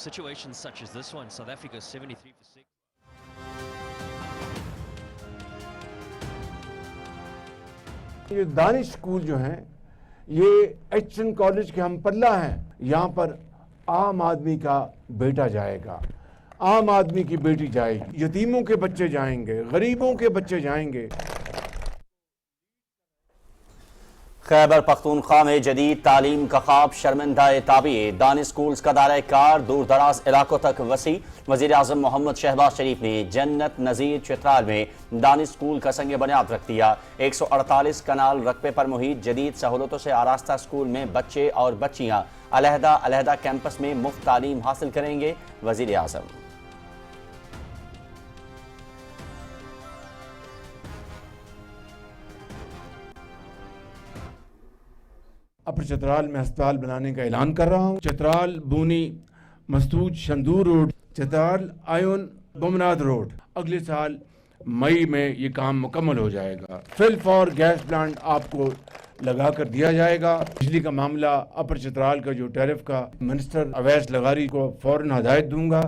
situations such as this one, South Africa 73 for 6. یہ دانش school جو ہیں یہ ایچن کالج کے ہم پلہ ہیں. یہاں پر عام آدمی کا بیٹا جائے گا, عام آدمی کی بیٹی جائے گی, یتیموں کے بچے جائیں گے, غریبوں کے بچے جائیں گے. خیبر پختونخوا میں جدید تعلیم کا خواب شرمندہ تعبیر, دانش اسکولز کا دائرہ کار دور دراز علاقوں تک وسیع. وزیر اعظم محمد شہباز شریف نے جنت نظیر چترال میں دانش اسکول کا سنگ بنیاد رکھ دیا. 148 کنال رقبے پر محیط جدید سہولتوں سے آراستہ اسکول میں بچے اور بچیاں علیحدہ علیحدہ کیمپس میں مفت تعلیم حاصل کریں گے. وزیر اعظم اپر چترال میں ہسپتال بنانے کا اعلان کر رہا ہوں. چترال بونی مستوج شندور روڈ, چترال آئون بمناد روڈ اگلے سال مئی میں یہ کام مکمل ہو جائے گا. فل فور گیس پلانٹ آپ کو لگا کر دیا جائے گا. بجلی کا معاملہ اپر چترال کا جو ٹیرف کا منسٹر اویس لغاری کو فوراً ہدایت دوں گا.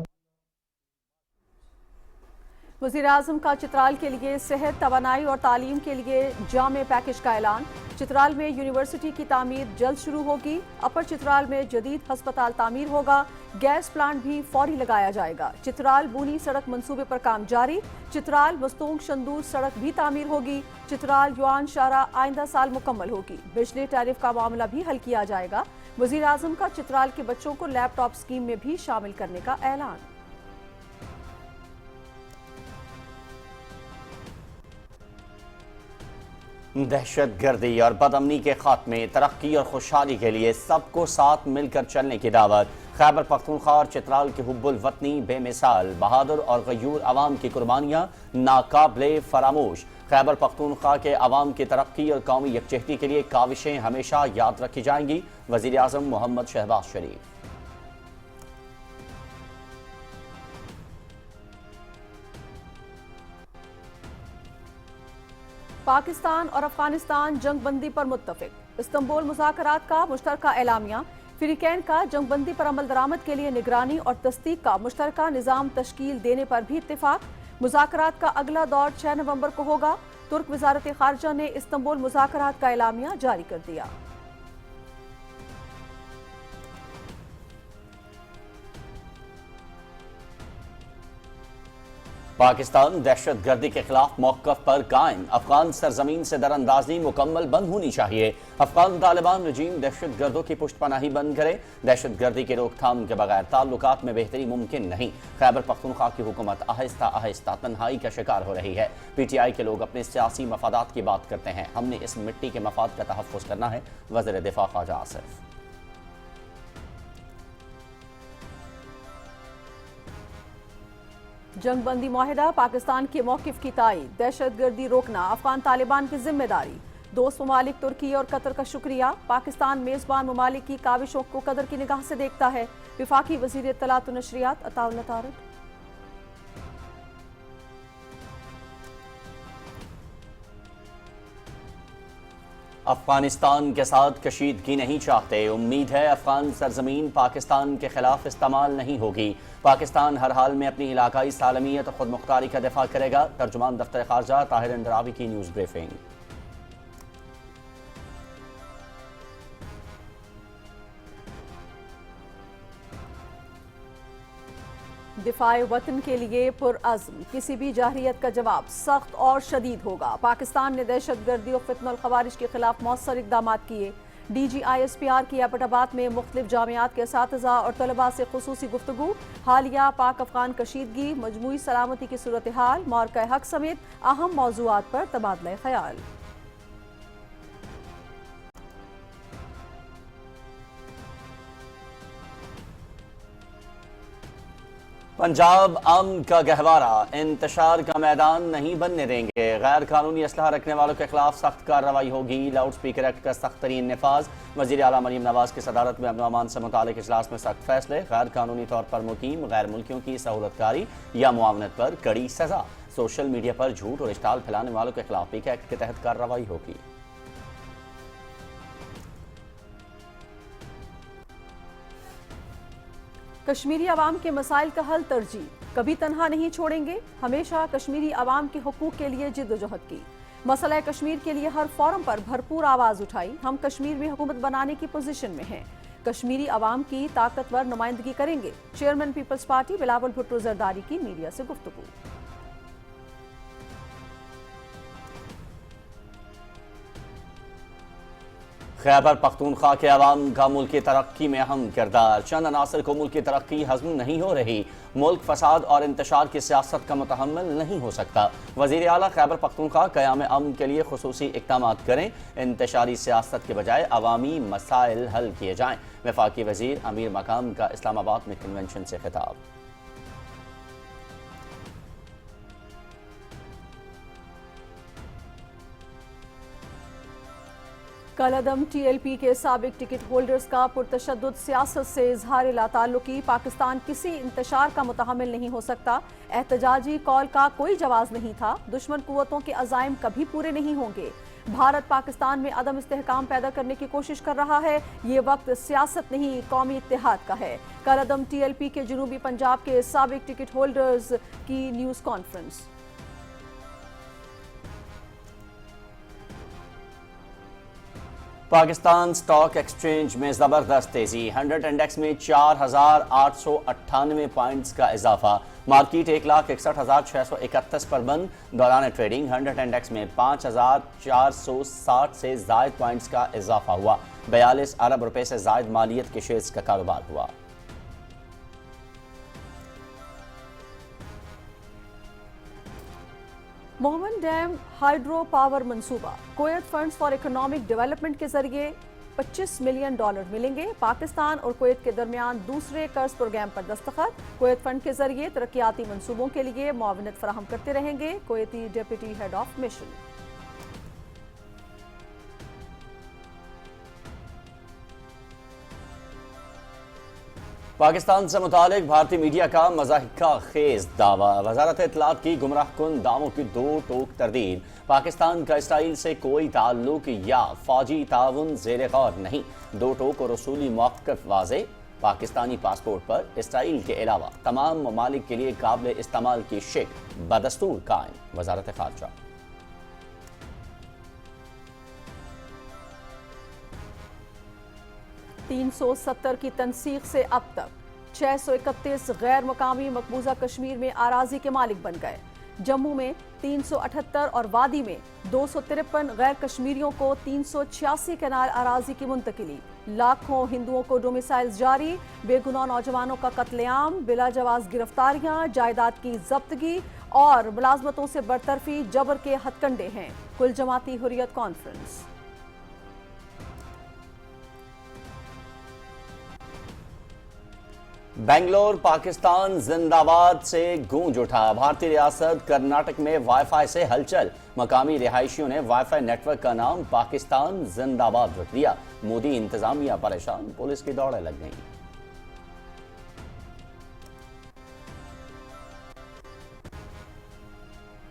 وزیر اعظم کا چترال کے لیے صحت, توانائی اور تعلیم کے لیے جامع پیکج کا اعلان. چترال میں یونیورسٹی کی تعمیر جلد شروع ہوگی. اپر چترال میں جدید ہسپتال تعمیر ہوگا. گیس پلانٹ بھی فوری لگایا جائے گا. چترال بونی سڑک منصوبے پر کام جاری. چترال مستونگ شندور سڑک بھی تعمیر ہوگی. چترال یوان شارہ آئندہ سال مکمل ہوگی. بجلی ٹیرف کا معاملہ بھی حل کیا جائے گا. وزیر اعظم کا چترال کے بچوں کو لیپ ٹاپ اسکیم میں بھی شامل کرنے کا اعلان. دہشت گردی اور بدامنی کے خاتمے, ترقی اور خوشحالی کے لیے سب کو ساتھ مل کر چلنے کی دعوت. خیبر پختونخوا اور چترال کے حب الوطنی بے مثال, بہادر اور غیور عوام کی قربانیاں ناقابل فراموش. خیبر پختونخوا کے عوام کی ترقی اور قومی یکجہتی کے لیے کاوشیں ہمیشہ یاد رکھی جائیں گی. وزیر اعظم محمد شہباز شریف. پاکستان اور افغانستان جنگ بندی پر متفق. استنبول مذاکرات کا مشترکہ اعلامیہ. فریقین کا جنگ بندی پر عمل درآمد کے لیے نگرانی اور تصدیق کا مشترکہ نظام تشکیل دینے پر بھی اتفاق. مذاکرات کا اگلا دور 6 نومبر کو ہوگا. ترک وزارت خارجہ نے استنبول مذاکرات کا اعلامیہ جاری کر دیا. پاکستان دہشت گردی کے خلاف موقف پر قائم. افغان سرزمین سے در اندازی مکمل بند ہونی چاہیے. افغان طالبان رجیم دہشت گردوں کی پشت پناہی بند کرے. دہشت گردی کی روک تھام کے بغیر تعلقات میں بہتری ممکن نہیں. خیبر پختونخوا کی حکومت آہستہ آہستہ تنہائی کا شکار ہو رہی ہے. پی ٹی آئی کے لوگ اپنے سیاسی مفادات کی بات کرتے ہیں. ہم نے اس مٹی کے مفاد کا تحفظ کرنا ہے. وزیر دفاع خواجہ آصف. جنگ بندی معاہدہ پاکستان کے موقف کی تائید. دہشت گردی روکنا افغان طالبان کی ذمہ داری. دوست ممالک ترکی اور قطر کا شکریہ. پاکستان میزبان ممالک کی کاوشوں کو قدر کی نگاہ سے دیکھتا ہے. وفاقی وزیر اطلاعات و نشریات عطا اللہ طارق. افغانستان کے ساتھ کشیدگی نہیں چاہتے. امید ہے افغان سرزمین پاکستان کے خلاف استعمال نہیں ہوگی. پاکستان ہر حال میں اپنی علاقائی سالمیت اور خود مختاری کا دفاع کرے گا. ترجمان دفتر خارجہ طاہر اندراوی کی نیوز بریفنگ. دفاع وطن کے لیے پرعزم. کسی بھی جارحیت کا جواب سخت اور شدید ہوگا. پاکستان نے دہشت گردی اور فتنہ الخوارج کے خلاف مؤثر اقدامات کیے. D G I S P R کی ایبٹ آباد میں مختلف جامعات کے اساتذہ اور طلباء سے خصوصی گفتگو. حالیہ پاک افغان کشیدگی, مجموعی سلامتی کی صورتحال, معرکہ حق سمیت اہم موضوعات پر تبادلہ خیال. پنجاب امن کا گہوارہ, انتشار کا میدان نہیں بننے دیں گے. غیر قانونی اسلحہ رکھنے والوں کے خلاف سخت کارروائی ہوگی. لاؤڈ سپیکر ایکٹ کا سخت ترین نفاذ. وزیر اعلیٰ مریم نواز کی صدارت میں امن و امان سے متعلق اجلاس میں سخت فیصلے. غیر قانونی طور پر مقیم غیر ملکیوں کی سہولت کاری یا معاونت پر کڑی سزا. سوشل میڈیا پر جھوٹ اور اشتعال پھیلانے والوں کے خلاف پیک ایکٹ کے تحت کارروائی ہوگی. کشمیری عوام کے مسائل کا حل ترجیح، کبھی تنہا نہیں چھوڑیں گے، ہمیشہ کشمیری عوام کے حقوق کے لیے جد و جہد کی، مسئلہ کشمیر کے لیے ہر فورم پر بھرپور آواز اٹھائی، ہم کشمیر میں حکومت بنانے کی پوزیشن میں ہیں، کشمیری عوام کی طاقتور نمائندگی کریں گے، چیئرمین پیپلز پارٹی بلاول بھٹو زرداری کی میڈیا سے گفتگو۔ خیبر پختونخوا کے عوام کا ملک کی ترقی میں اہم کردار، چند عناصر کو ملک کی ترقی ہضم نہیں ہو رہی، ملک فساد اور انتشار کی سیاست کا متحمل نہیں ہو سکتا، وزیر اعلیٰ خیبر پختونخوا قیام امن کے لیے خصوصی اقدامات کریں، انتشاری سیاست کے بجائے عوامی مسائل حل کیے جائیں، وفاقی وزیر امیر مقام کا اسلام آباد میں کنونشن سے خطاب۔ کالعدم ٹی ایل پی کے سابق ٹکٹ ہولڈرز کا پرتشدد سیاست سے اظہار لا تعلقی، پاکستان کسی انتشار کا متحمل نہیں ہو سکتا، احتجاجی کال کا کوئی جواز نہیں تھا، دشمن قوتوں کے عزائم کبھی پورے نہیں ہوں گے، بھارت پاکستان میں عدم استحکام پیدا کرنے کی کوشش کر رہا ہے، یہ وقت سیاست نہیں قومی اتحاد کا ہے، کالعدم ٹی ایل پی کے جنوبی پنجاب کے سابق ٹکٹ ہولڈرز کی news conference. Pakistan stock exchange میں زبردست تیزی، 100 انڈیکس میں 4898 پوائنٹس کا اضافہ، مارکیٹ 1,61,631 پر بند، دوران ٹریڈنگ 100 انڈیکس میں 5,460 سے زائد پوائنٹس کا اضافہ ہوا، 42 ارب روپے سے زائد مالیت کے شیئرز کا کاروبار ہوا۔ مومن ڈیم ہائیڈرو پاور منصوبہ، Kuwait funds for economic development کے ذریعے $25 ملین ملیں گے، پاکستان اور کویت کے درمیان دوسرے قرض پروگرام پر دستخط، کویت فنڈ کے ذریعے ترقیاتی منصوبوں کے لیے معاونت فراہم کرتے رہیں گے، Kuwaiti deputy head of mission. Pakistan سے متعلق بھارتی میڈیا کا مضحکہ خیز دعویٰ، وزارت اطلاعات کی گمراہ کن دعووں کی دو ٹوک تردید، پاکستان کا اسرائیل سے کوئی تعلق یا فوجی تعاون زیر غور نہیں، دو ٹوک اور اصولی موقف واضح، پاکستانی پاسپورٹ پر اسرائیل کے علاوہ تمام ممالک کے لیے قابل استعمال کی شک بدستور قائم، وزارت خارجہ۔ 370 کی تنسیق سے اب تک 631 غیر مقامی مقبوضہ کشمیر میں اراضی کے مالک بن گئے، جموں میں 378 اور وادی میں 253 غیر کشمیریوں کو 386 کنال اراضی کی منتقلی، لاکھوں ہندوؤں کو ڈومیسائلز جاری، بے گناہ نوجوانوں کا قتل عام، بلا جواز گرفتاریاں، جائیداد کی ضبطگی اور ملازمتوں سے برطرفی جبر کے ہتھ کنڈے ہیں، کل جماعتی حریت کانفرنس۔ بنگلور پاکستان زندہ باد سے گونج اٹھا، بھارتی ریاست کرناٹک میں وائی فائی سے ہلچل، مقامی رہائشیوں نے وائی فائی نیٹ ورک کا نام پاکستان زندہ باد رکھ دیا، مودی انتظامیہ پریشان، پولیس کی دوڑیں لگ گئیں۔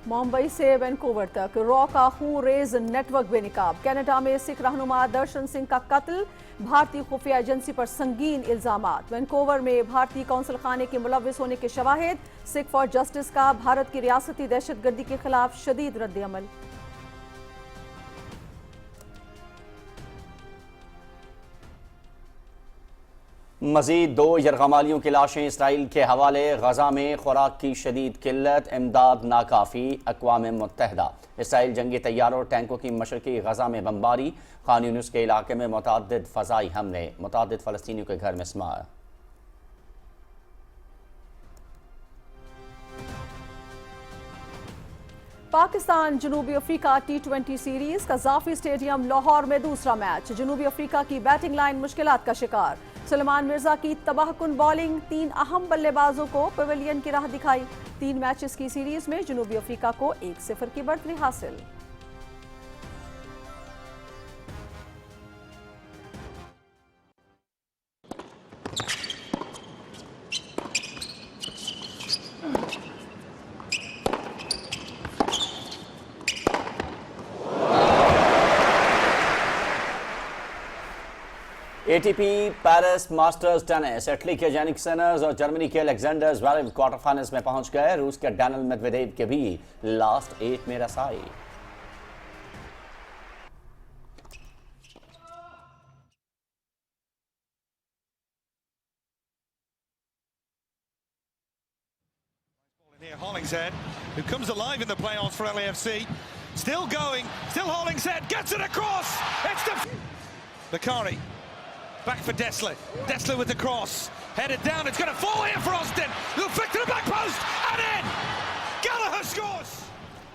ممبئی سے وینکوور تک را کا خون ریز نیٹ ورک بے نقاب، کینیڈا میں سکھ رہنما درشن سنگھ کا قتل، بھارتی خفیہ ایجنسی پر سنگین الزامات، وینکوور میں بھارتی قونصل خانے کے ملوث ہونے کے شواہد، سکھ فار جسٹس کا بھارت کی ریاستی دہشت گردی کے خلاف شدید رد عمل۔ مزید 2 یرغمالیوں کی لاشیں اسرائیل کے حوالے، غزہ میں خوراک کی شدید قلت، امداد ناکافی، اقوام متحدہ، اسرائیل جنگی طیاروں اور ٹینکوں کی مشرقی غزہ میں بمباری، خان یونس کے علاقے میں متعدد فضائی حملے، متعدد فلسطینیوں کے گھر میں مسمار۔ پاکستان جنوبی افریقہ T20 series, Gaddafi stadium Lahore میں دوسرا میچ، جنوبی افریقہ کی بیٹنگ لائن مشکلات کا شکار، سلیمان مرزا کی تباہ کن بولنگ 3 اہم بلے بازوں کو پیویلین کی راہ دکھائی، 3 میچز کی سیریز میں جنوبی افریقہ کو 1-0 کی برتری حاصل۔ ATP Paris masters tennis, Italy के जेनिक सिनर्स और जर्मनी के अलेक्जेंडर ज़्वेरेव क्वार्टर फाइनल्स में पहुंच गए। रूस के डैनियल मेदवेदेव के भी लास्ट 8 में रसाई। Here, Hollingshead, who comes alive in the playoffs for LAFC, still going, still Hollingshead, gets it across, it's Bakari, back for Dessler with the cross, headed down, it's going to fall here for Austin, he'll flick to the back post, and in, Gallagher scores!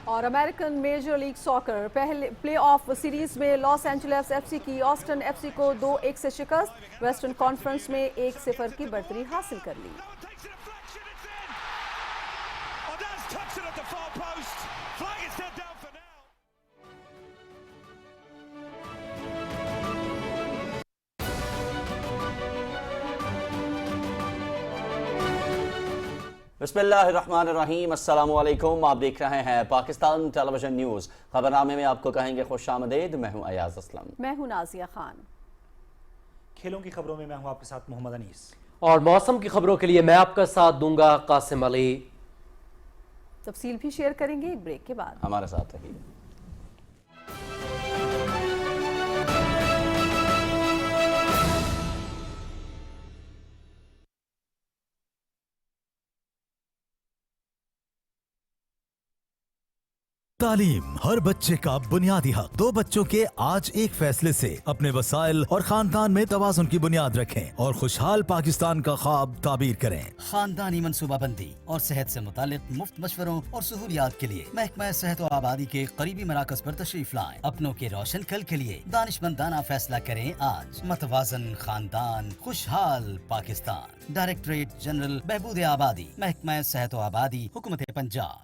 और American major league soccer पहले playoff series में Los Angeles FC की Austin FC को 2-1 से शिकस्त, western conference में 1-0 की बढ़तरी हासिल कर ली। Touch it at the far post. Flag is dead down for now. बिस्मिल्लाहिर्रहमानिर्रहीम, अस्सलामुअलैकुम। आप देख रहे हैं पाकिस्तान टेलीविजन न्यूज़। खबरनामे में आपको कहेंगे खुशामदीद। मैं हूं अयाज असलम। मैं हूं नाजिया खान। खेलों की खबरों में मैं हूं आपके साथ मोहम्मद अनीस, और मौसम की खबरों के लिए मैं आपका साथ दूंगा कासिम अली। तफसील भी शेयर करेंगे एक ब्रेक के बाद। हमारे साथ रहिए। तालीम हर बच्चे का बुनियादी हक। 2 बच्चों के आज एक फैसले से अपने वसाइल और खानदान में तवाज़ुन की बुनियाद रखें और खुशहाल पाकिस्तान का ख्वाब ताबीर करें। खानदानी मनसूबाबंदी और सेहत से मुतालिक मुफ्त मशवरों और सहूलियात के लिए महकमा सेहत और आबादी के करीबी मराकज पर तशरीफ लाएं। अपनों के रोशन कल के लिए दानिशमंदाना फैसला करें आज। मतवाजन खानदान, खुशहाल पाकिस्तान। डायरेक्टरेट जनरल बहबूद आबादी, महकमा सेहत और आबादी, हुकूमत पंजाब।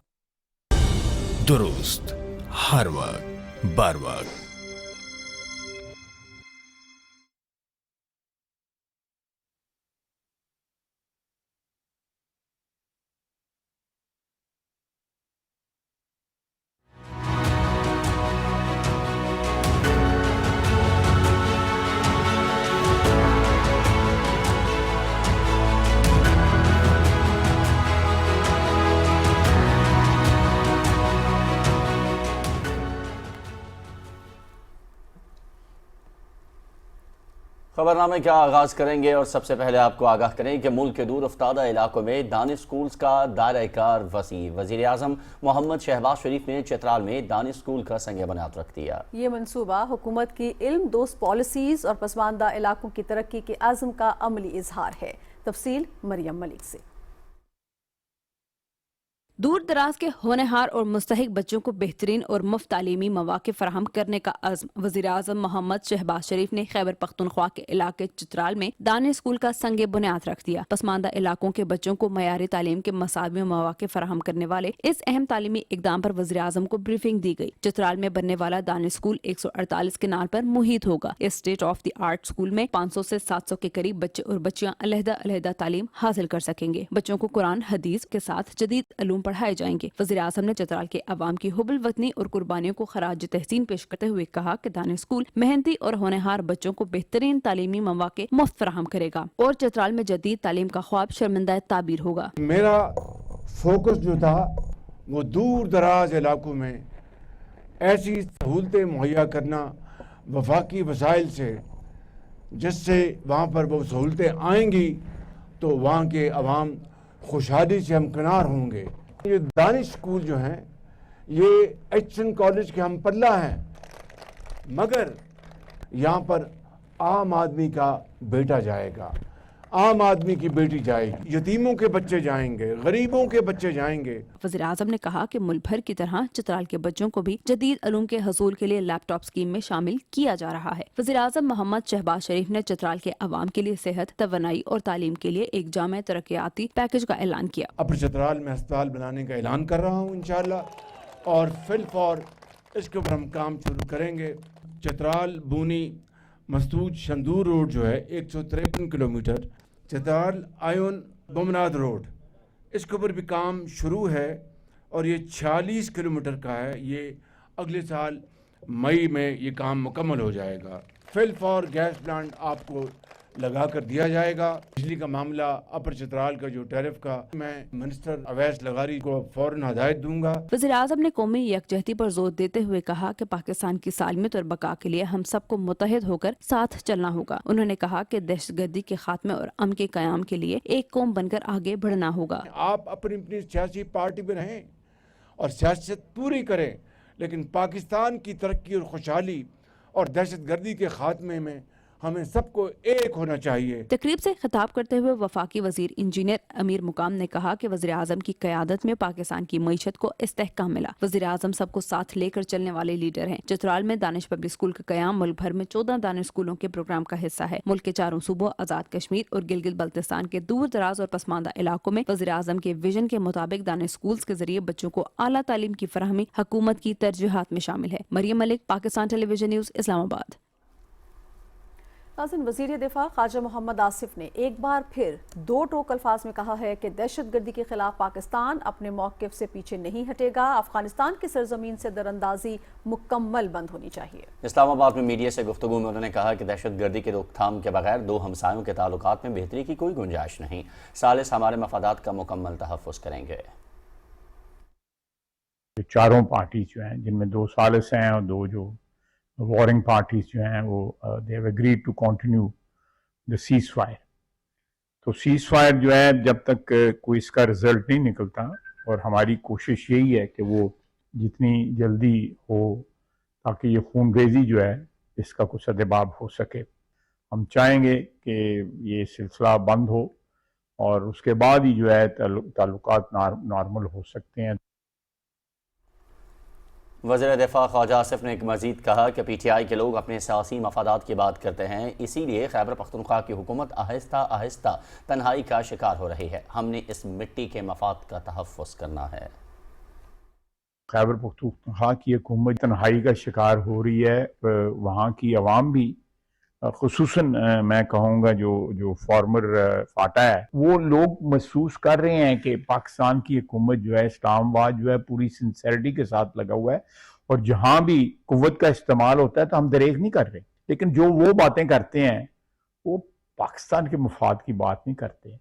दुरुस्त हर वक्त बर वक्त। खबरनामे का आगाज़ करेंगे और सबसे पहले आपको आगाह करें कि मुल्क के दूर अफ्तादा इलाकों में दानिश स्कूल्स का दायरा कार वसी। वज़ीर आज़म मोहम्मद शहबाज शरीफ ने चित्राल में दानिश स्कूल का संग बुनियाद रख दिया। ये मंसूबा हुकूमत की इल्म दोस्त पॉलिसीज और पसमानदा इलाकों की तरक्की के आज़म का अमली इजहार है। तफसील मरियम मलिक से। दूर दराज के होनहार और मुस्तहिक बच्चों को बेहतरीन और मुफ्त तालीमी मौक़े फराहम करने का अज़्म वज़ीर आज़म मोहम्मद शहबाज शरीफ ने खैबर पख्तूनख्वा के इलाके चित्राल में दानिश स्कूल का संग बुनियाद रख दिया। पसमानदा इलाकों के बच्चों को मयारी तालीम के मसावी मौक़े फराहम करने वाले इस अहम तालीमी इक़दाम पर वज़ीर आज़म को ब्रीफिंग दी गई। चित्राल में बनने वाला दानिश स्कूल 148 किनार पर मुहित होगा। इस state of the art school में 500 से 700 के करीब बच्चे और बच्चियां अलहदा तालीम हासिल कर सकेंगे। बच्चों को कुरान हदीस के साथ जदीद उलूम पढ़ाए जाएंगे। वज़ीर आज़म ने चित्राल के अवाम की हुबुल वतनी और कुर्बानियों को खराज तहसीन पेश करते हुए कहा कि दानिश स्कूल मेहनती और होनहार बच्चों को बेहतरीन तालीमी मौक़े मुफ्त फराहम करेगा और चित्राल में जदीद तालीम का ख्वाब शर्मिंदा ताबीर होगा। मेरा फोकस जो था वो दूर दराज इलाकों में ऐसी सहूलतें मुहैया करना वफाकी वसाइल से, जिससे वहाँ पर वो सहूलतें आएंगी तो वहाँ के अवाम खुशहाली से हमकिनार होंगे। ये दानिश स्कूल जो हैं ये एचएन कॉलेज के हम पल्ला हैं, मगर यहाँ पर आम आदमी का बेटा जाएगा, आम आदमी की बेटी जाएगी, यतीमों के बच्चे जाएंगे, गरीबों के बच्चे जाएंगे। वज़ीर आज़म ने कहा कि मुल्क भर की तरह चित्राल के बच्चों को भी जदीद उलूम के हसूल के लिए लैपटॉप स्कीम में शामिल किया जा रहा है। वज़ीर आज़म मोहम्मद शहबाज शरीफ ने चित्राल के अवाम के लिए सेहत, तवानाई और तालीम के लिए एक जामे तरक्याती पैकेज का ऐलान किया। अब चित्राल में अस्पताल बनाने का ऐलान कर रहा हूँ इंशाअल्लाह, और फिलफौर इसके ऊपर हम काम शुरू करेंगे। चित्राल बूनी मस्तूज शंदूर रोड जो है 153 किलोमीटर, चित्राल आयोन बमनाद रोड, इसके ऊपर भी काम शुरू है और ये 46 किलोमीटर का है। ये अगले साल मई में ये काम मुकम्मल हो जाएगा। फिल फॉर गैस प्लांट आपको लगा कर दिया जाएगा। बिजली का मामला, अपर चित्राल का जो टैरिफ का, मैं मिनिस्टर अवैस लगारी को फौरन हदायत दूंगा। वज़ीर-ए-आज़म ने कौमी यकजहती पर जोर देते हुए कहा कि पाकिस्तान की सालमियत और बका के लिए हम सबको मुत्तहिद होकर साथ चलना होगा। उन्होंने कहा कि दहशतगर्दी के खात्मे और अमन के क़याम के लिए एक कौम बनकर आगे बढ़ना होगा। आप अपनी अपनी सियासी पार्टी में रहें और सियासत पूरी करें, लेकिन पाकिस्तान की तरक्की और खुशहाली और दहशतगर्दी के खात्मे में हमें सबको एक होना चाहिए। तकरीब से खिताब करते हुए वफाकी वजीर इंजीनियर अमीर मुकाम ने कहा कि वज़ीर आज़म की क़यादत में पाकिस्तान की मईशत को इस्तेहकाम मिला। वज़ीर आज़म सबको साथ लेकर चलने वाले लीडर हैं। चित्राल में दानिश पब्लिक स्कूल का क़याम मुल्क भर में 14 दानिश स्कूलों के प्रोग्राम का हिस्सा है। मुल्क के 4 सूबों आज़ाद कश्मीर और गिलगित बल्तिस्तान के दूर दराज और पसमानदा इलाकों में वज़ीर आज़म के विजन के मुताबिक दानिश स्कूल्स के जरिए बच्चों को आला तालीम की फराहमी हुकूमत की तरजीहात में शामिल है। Maryam Malik, Pakistan television news, Islamabad. नाज़रीन, वज़ीर दिफा ख्वाजा मोहम्मद आसिफ ने एक बार फिर 2 टोक अल्फाज में कहा है कि दहशतगर्दी के खिलाफ पाकिस्तान अपने मौक़िफ़ से पीछे नहीं हटेगा। अफगानिस्तान की सरजमीन से दरअंदाजी मुकम्मल बंद होनी चाहिए। इस्लामाबाद में मीडिया से गुफ्तगू में उन्होंने कहा कि दहशतगर्दी के रोकथाम के बगैर 2 हमसायों के ताल्लुकात में बेहतरी की कोई गुंजाइश नहीं। सालिस हमारे मफादात का मुकम्मल तहफ़्फ़ुज़ करेंगे। चारों पार्टी जो हैं, जिनमें 2 सालिस हैं और 2 जो वॉरिंग पार्टीज जो हैं, वो they have agreed to continue the ceasefire. तो सीज फायर जो है, जब तक कोई इसका रिजल्ट नहीं निकलता, और हमारी कोशिश यही है कि वो जितनी जल्दी हो ताकि ये खूनरेज़ी जो है इसका कुछ सद्बाब हो सके। हम चाहेंगे कि ये सिलसिला बंद हो और उसके बाद ही जो है ताल्लुकात नॉर्मल हो सकते हैं। वज़ीर दिफा ख्वाजा आसिफ ने मज़ीद कहा कि PTI के लोग अपने सियासी मफादात की बात करते हैं, इसीलिए खैबर पख्तूनख्वा की हुकूमत आहिस्ता आहिस्ता तन्हाई का शिकार हो रही है। हमने इस मिट्टी के मफाद का तहफ़्फ़ुज़ करना है। खैबर पख्तूनख्वा की हुकूमत तन्हाई का शिकार हो रही है। वहाँ की आवाम भी, खुसूसन मैं कहूँगा जो फॉर्मर फाटा है, वो लोग महसूस कर रहे हैं कि पाकिस्तान की हुकूमत जो है, इस्लामाबाद जो है पूरी सिंसेरिटी के साथ लगा हुआ है, और जहाँ भी कुव्वत का इस्तेमाल होता है तो हम दरेक नहीं कर रहे, लेकिन जो वो बातें करते हैं वो पाकिस्तान के मफाद की बात नहीं करते।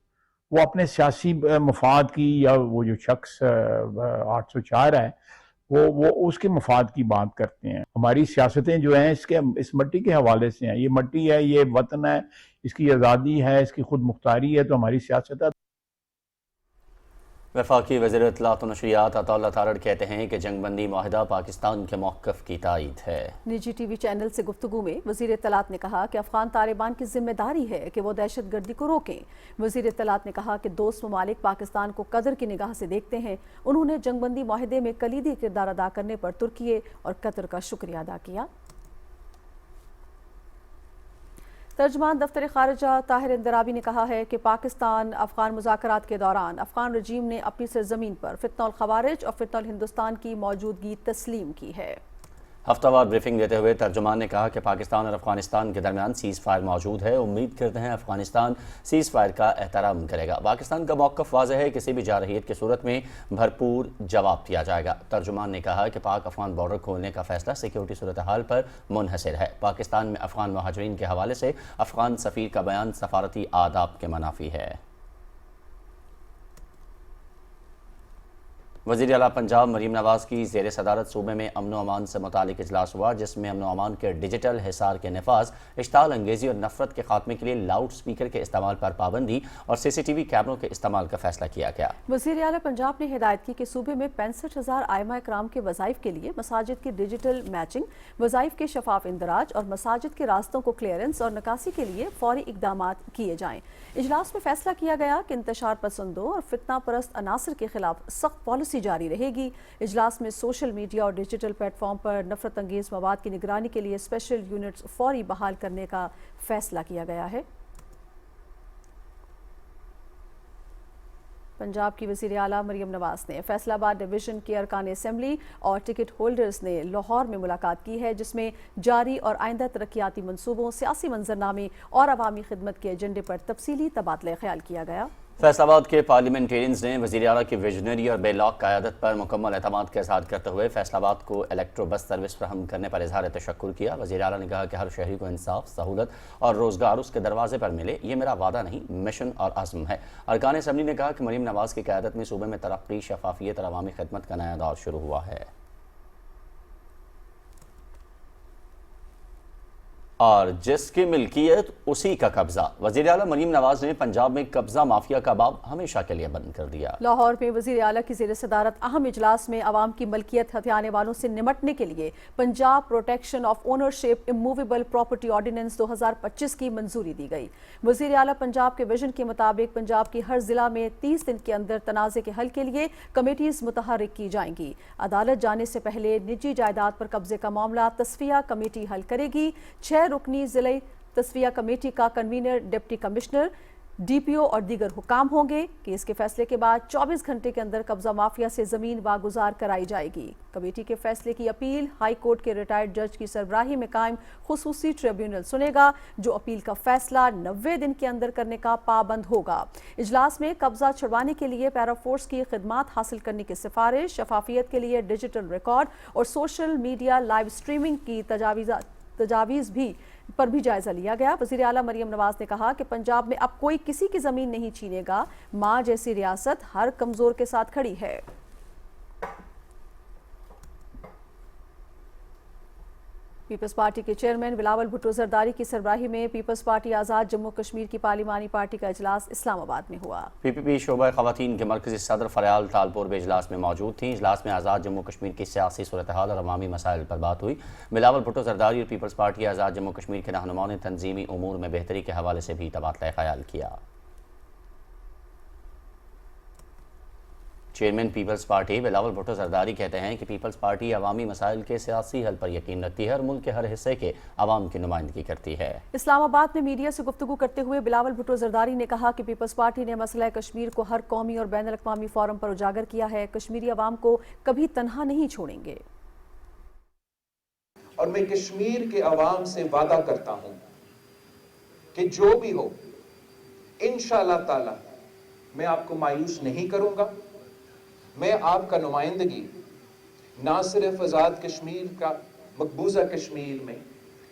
वो अपने सियासी मफाद की, या वो जो शख्स 804 है वो उसके मफाद की बात करते हैं। हमारी सियासतें जो हैं इस मट्टी के हवाले से हैं। ये मट्टी है, ये वतन है, इसकी आज़ादी है, इसकी खुद मुख्तारी है, तो हमारी सियासत है। वफाकी वज़ीर इत्तलात और नशरियात अताउल्लाह तारड़ कहते हैं कि जंगबंदी मुआहिदा पाकिस्तान के मौक़िफ़ की तायीद है। निजी TV चैनल से गुफ्तगू में वज़ीर इत्तलात ने कहा कि अफ़गान तालिबान की जिम्मेदारी है कि वो दहशतगर्दी को रोकें। वज़ीर इत्तलात ने कहा कि दोस्त ममालिक पाकिस्तान को कदर की निगाह से देखते हैं। उन्होंने जंगबंदी मुआहिदे में कलीदी किरदार अदा करने पर तुर्की और कतर का शुक्रिया अदा किया। तर्जमान दफ्तर खारिजा ताहिर इंदराबी ने कहा है कि पाकिस्तान अफगान मुज़ाकरात के दौरान अफगान रजीम ने अपनी सरजमीन पर फितनल खवारिज और फितनल हिंदुस्तान की मौजूदगी तस्लीम की है। हफ्तावार ब्रीफिंग देते हुए तर्जुमान ने कहा कि पाकिस्तान और अफगानिस्तान के दरमियान सीज़ फायर मौजूद है। उम्मीद करते हैं अफगानिस्तान सीज़ फायर का एहतराम करेगा। पाकिस्तान का मौक़िफ़ वाज़ेह है, किसी भी जारहियत की सूरत में भरपूर जवाब दिया जाएगा। तर्जुमान ने कहा कि पाक अफगान बॉर्डर खोलने का फैसला सिक्योरिटी सूरत हाल पर मुनहसर है। पाकिस्तान में अफगान महाजरीन के हवाले से अफगान सफ़ीर का बयान सफारती आदाब के मनाफी है। वज़ीर आला पंजाब मरीम नवाज़ की ज़ेर सदारत सूबे में अमन व अमान से मुतालिक इजलास हुआ, जिसमें अमन व अमान के डिजिटल हिसार के नफाज, इश्ताल अंगेज़ी और नफरत के खात्मे के लिए लाउड स्पीकर के इस्तेमाल पर पाबंदी और CCTV कैमरों के इस्तेमाल का फैसला किया गया। वज़ीर आला पंजाब ने हिदायत की कि सूबे में 65,000 आइमा इकराम के वज़ाइफ के लिए मसाजिद की डिजिटल मैचिंग, वज़ाइफ के शफाफ इंदराज और मसाजिद के रास्तों को क्लियरेंस और नकासी के लिए फौरी इकदाम किए जाएँ। इजलास में फैसला किया गया कि इंतशार पसंदों और फितना परस्त अनासर के खिलाफ सख्त पॉलिसी जारी रहेगी। इजलास में सोशल मीडिया और डिजिटल प्लेटफॉर्म पर नफरत अंगेज मवाद की निगरानी के लिए स्पेशल यूनिट्स फौरी बहाल करने का फैसला किया गया है। पंजाब की वज़ीर आला मरीम नवाज़ ने फैसलाबाद डिवीज़न के अरकान असेंबली और टिकट होल्डर्स ने लाहौर में मुलाकात की है, जिसमें जारी और आइंदा तरक्याती मंसूबों, सियासी मंजरनामे और अवामी खिदमत के एजेंडे पर तफसीली तबादला ख्याल किया गया। फैसलाबाद के पार्लियामेंटेरियंस ने वज़ीर आला की विजनरी और बेलौक क़यादत पर मुकम्मल एतमाद का इज़हार करते हुए फैसलाबाद को इलेक्ट्रो बस सर्विस फराहम करने पर इज़हार तशक्कुर किया। वज़ीर आला ने कहा कि हर शहरी को इंसाफ, सहूलत और रोज़गार उसके दरवाजे पर मिले, ये मेरा वादा नहीं, मिशन और आज़म है। अरकान असम्बली ने कहा कि मरीम नवाज़ की क़यादत में सूबे में तरक्की, शफाफियत और अवामी खिदमत का नया दौर शुरू हुआ है। और जिसकी मिल्कियत उसी का कब्जा। वज़ीर आला मरीम नवाज ने पंजाब में कब्जा माफिया का बाब हमेशा के लिए बंद कर दिया। लाहौर में वज़ीर आला की ज़ेर सदारत अहम इजलास में अवाम की मलकियत हथियाने वालों से निमटने के लिए Punjab protection of ownership immovable property ordinance 2025 की मंजूरी दी गई। वज़ीर आला पंजाब के विजन के मुताबिक पंजाब की हर जिला में 30 दिन के अंदर तनाज़े के हल के लिए कमेटीज मुतहर्रिक की जाएंगी। अदालत जाने से पहले निजी जायदाद पर कब्जे का मामला तस्फिया कमेटी हल करेगी। 6 रुकनी जिले तस्फिया कमेटी का कन्वीनर डिप्टी कमिश्नर, डीपीओ और दीगर हुकाम होंगे। केस के फैसले के बाद 24 घंटे के अंदर कब्जा माफिया से जमीन वागुजार कराई जाएगी। कमेटी के फैसले की अपील हाई कोर्ट के रिटायर्ड जज की सरबराही में कायम खुसूसी ट्रिब्यूनल सुनेगा, जो अपील का फैसला 90 दिन के अंदर करने का पाबंद होगा। इजलास में कब्जा छुड़वाने के लिए पैराफोर्स की खिदमात हासिल करने की सिफारिश, शफाफियत के लिए डिजिटल रिकॉर्ड और सोशल मीडिया लाइव स्ट्रीमिंग की तजावीज़ पर भी जायजा लिया गया। वज़ीर आला मरीम नवाज ने कहा कि पंजाब में अब कोई किसी की जमीन नहीं छीनेगा। मां जैसी रियासत हर कमजोर के साथ खड़ी है। पीपल्स पार्टी के चेयरमैन बिलावल भुट्टो जरदारी की सरबराही में पीपल्स पार्टी आज़ाद जम्मू कश्मीर की पार्लिमानी पार्टी का इजलास इस्लामाबाद में हुआ। पीपीपी शोबा ख़वातीन के मरकज़ी सदर फरयाल तालपुर भी इजलास में मौजूद थी। इजलास में आज़ाद जम्मू कश्मीर की सियासी सूरत हाल और अवामी मसाइल पर बात हुई। बिलावल भुट्टो जरदारी और पीपल्स पार्टी आज़ाद जम्मू कश्मीर के रहनुमाओं ने तंजीमी उमूर में बेहतरी के हवाले से भी तबादला ख्याल किया। चेयरमैन पीपल्स पार्टी बिलावल भुट्टो जरदारी कहते हैं कि पीपल्स पार्टी अवामी मसाइल के सियासी हल पर यकीन रखती है और मुल्क के हर हिस्से के अवाम की नुमाइंदगी करती है। इस्लामाबाद में मीडिया से गुफ्तगू करते हुए बिलावल भुट्टो जरदारी ने कहा कि पीपल्स पार्टी ने मसला कश्मीर को हर कौमी और बैनुल अक़वामी फोरम पर उजागर किया है। कश्मीरी अवाम को कभी तन्हा नहीं छोड़ेंगे। और मैं कश्मीर के अवाम से वादा करता हूं कि जो भी हो इंशाअल्लाह ताला मैं आपको मायूस नहीं करूंगा। मैं आपका नुमाइंदगी ना सिर्फ आज़ाद कश्मीर का मकबूजा कश्मीर में,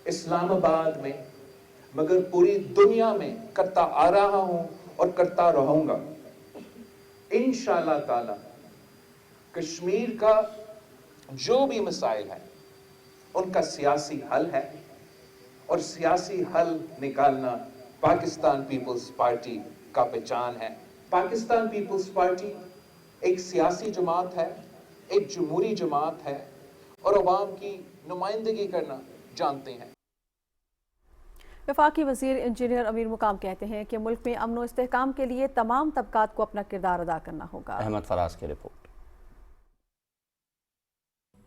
इस्लामाबाद में, मगर पूरी दुनिया में करता आ रहा हूं और करता रहूंगा। इंशाअल्लाह ताला कश्मीर का जो भी मसाइल है उनका सियासी हल है और सियासी हल निकालना पाकिस्तान पीपल्स पार्टी का पहचान है। पाकिस्तान पीपल्स पार्टी एक सियासी जमात है, एक जमहूरी जमात है और अवाम की नुमाइंदगी करना जानते हैं। वफाकी वज़ीर इंजीनियर अमीर मुकाम कहते हैं कि मुल्क में अमन व इस्तेहकाम के लिए तमाम तबकात को अपना किरदार अदा करना होगा। अहमद फराज की रिपोर्ट।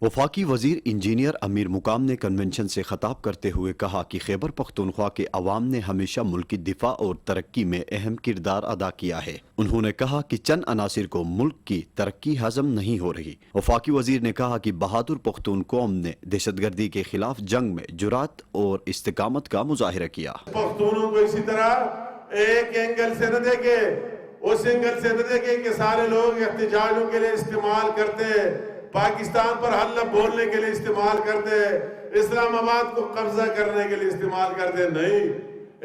वफाकी वजीर इंजीनियर अमीर मुकाम ने कन्वेंशन से खताब करते हुए कहा कि खैबर पख्तूनख्वा के अवाम ने हमेशा मुल्क की दिफा और तरक्की में अहम किरदार अदा किया है। उन्होंने कहा कि चंद अनासिर को मुल्क की तरक्की हजम नहीं हो रही। वफाकी वजीर ने कहा कि बहादुर पख्तून कौम ने दहशतगर्दी के खिलाफ जंग में जुरात और इस्तिकामत का मुजाहिरा किया। पख्तूनों को इसी तरह एक एंगल से न देखे, उस एंगल से न देखे कि सारे लोग एहतजाजों के लिए इस्तेमाल करते, पाकिस्तान पर हल्ला बोलने के लिए इस्तेमाल करते, इस्लामाबाद को कब्जा करने के लिए इस्तेमाल करते। नहीं,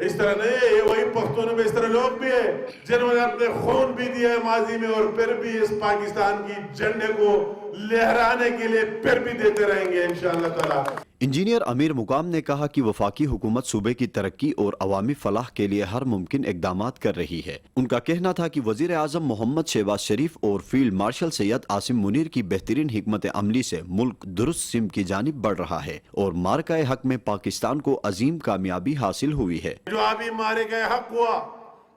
इस तरह नहीं है। ये वही पख्तूनों में इस तरह लोग भी है जिन्होंने अपने खून भी दिया है माजी में और फिर भी इस पाकिस्तान की झंडे को लहराने के लिए फिर भी देते रहेंगे इंशाअल्लाह ताला। इंजीनियर अमीर मुकाम ने कहा कि वफाकी हुकूमत सूबे की तरक्की और अवामी फलाह के लिए हर मुमकिन इकदामात कर रही है। उनका कहना था कि वजीर आजम मोहम्मद शहबाज शरीफ और फील्ड मार्शल सैयद आसिम मुनीर की बेहतरीन हिकमत अमली से मुल्क दुरुस्त सिम की जानिब बढ़ रहा है और मार्का हक में पाकिस्तान को अजीम कामयाबी हासिल हुई है। जो अभी मारे गए हक हुआ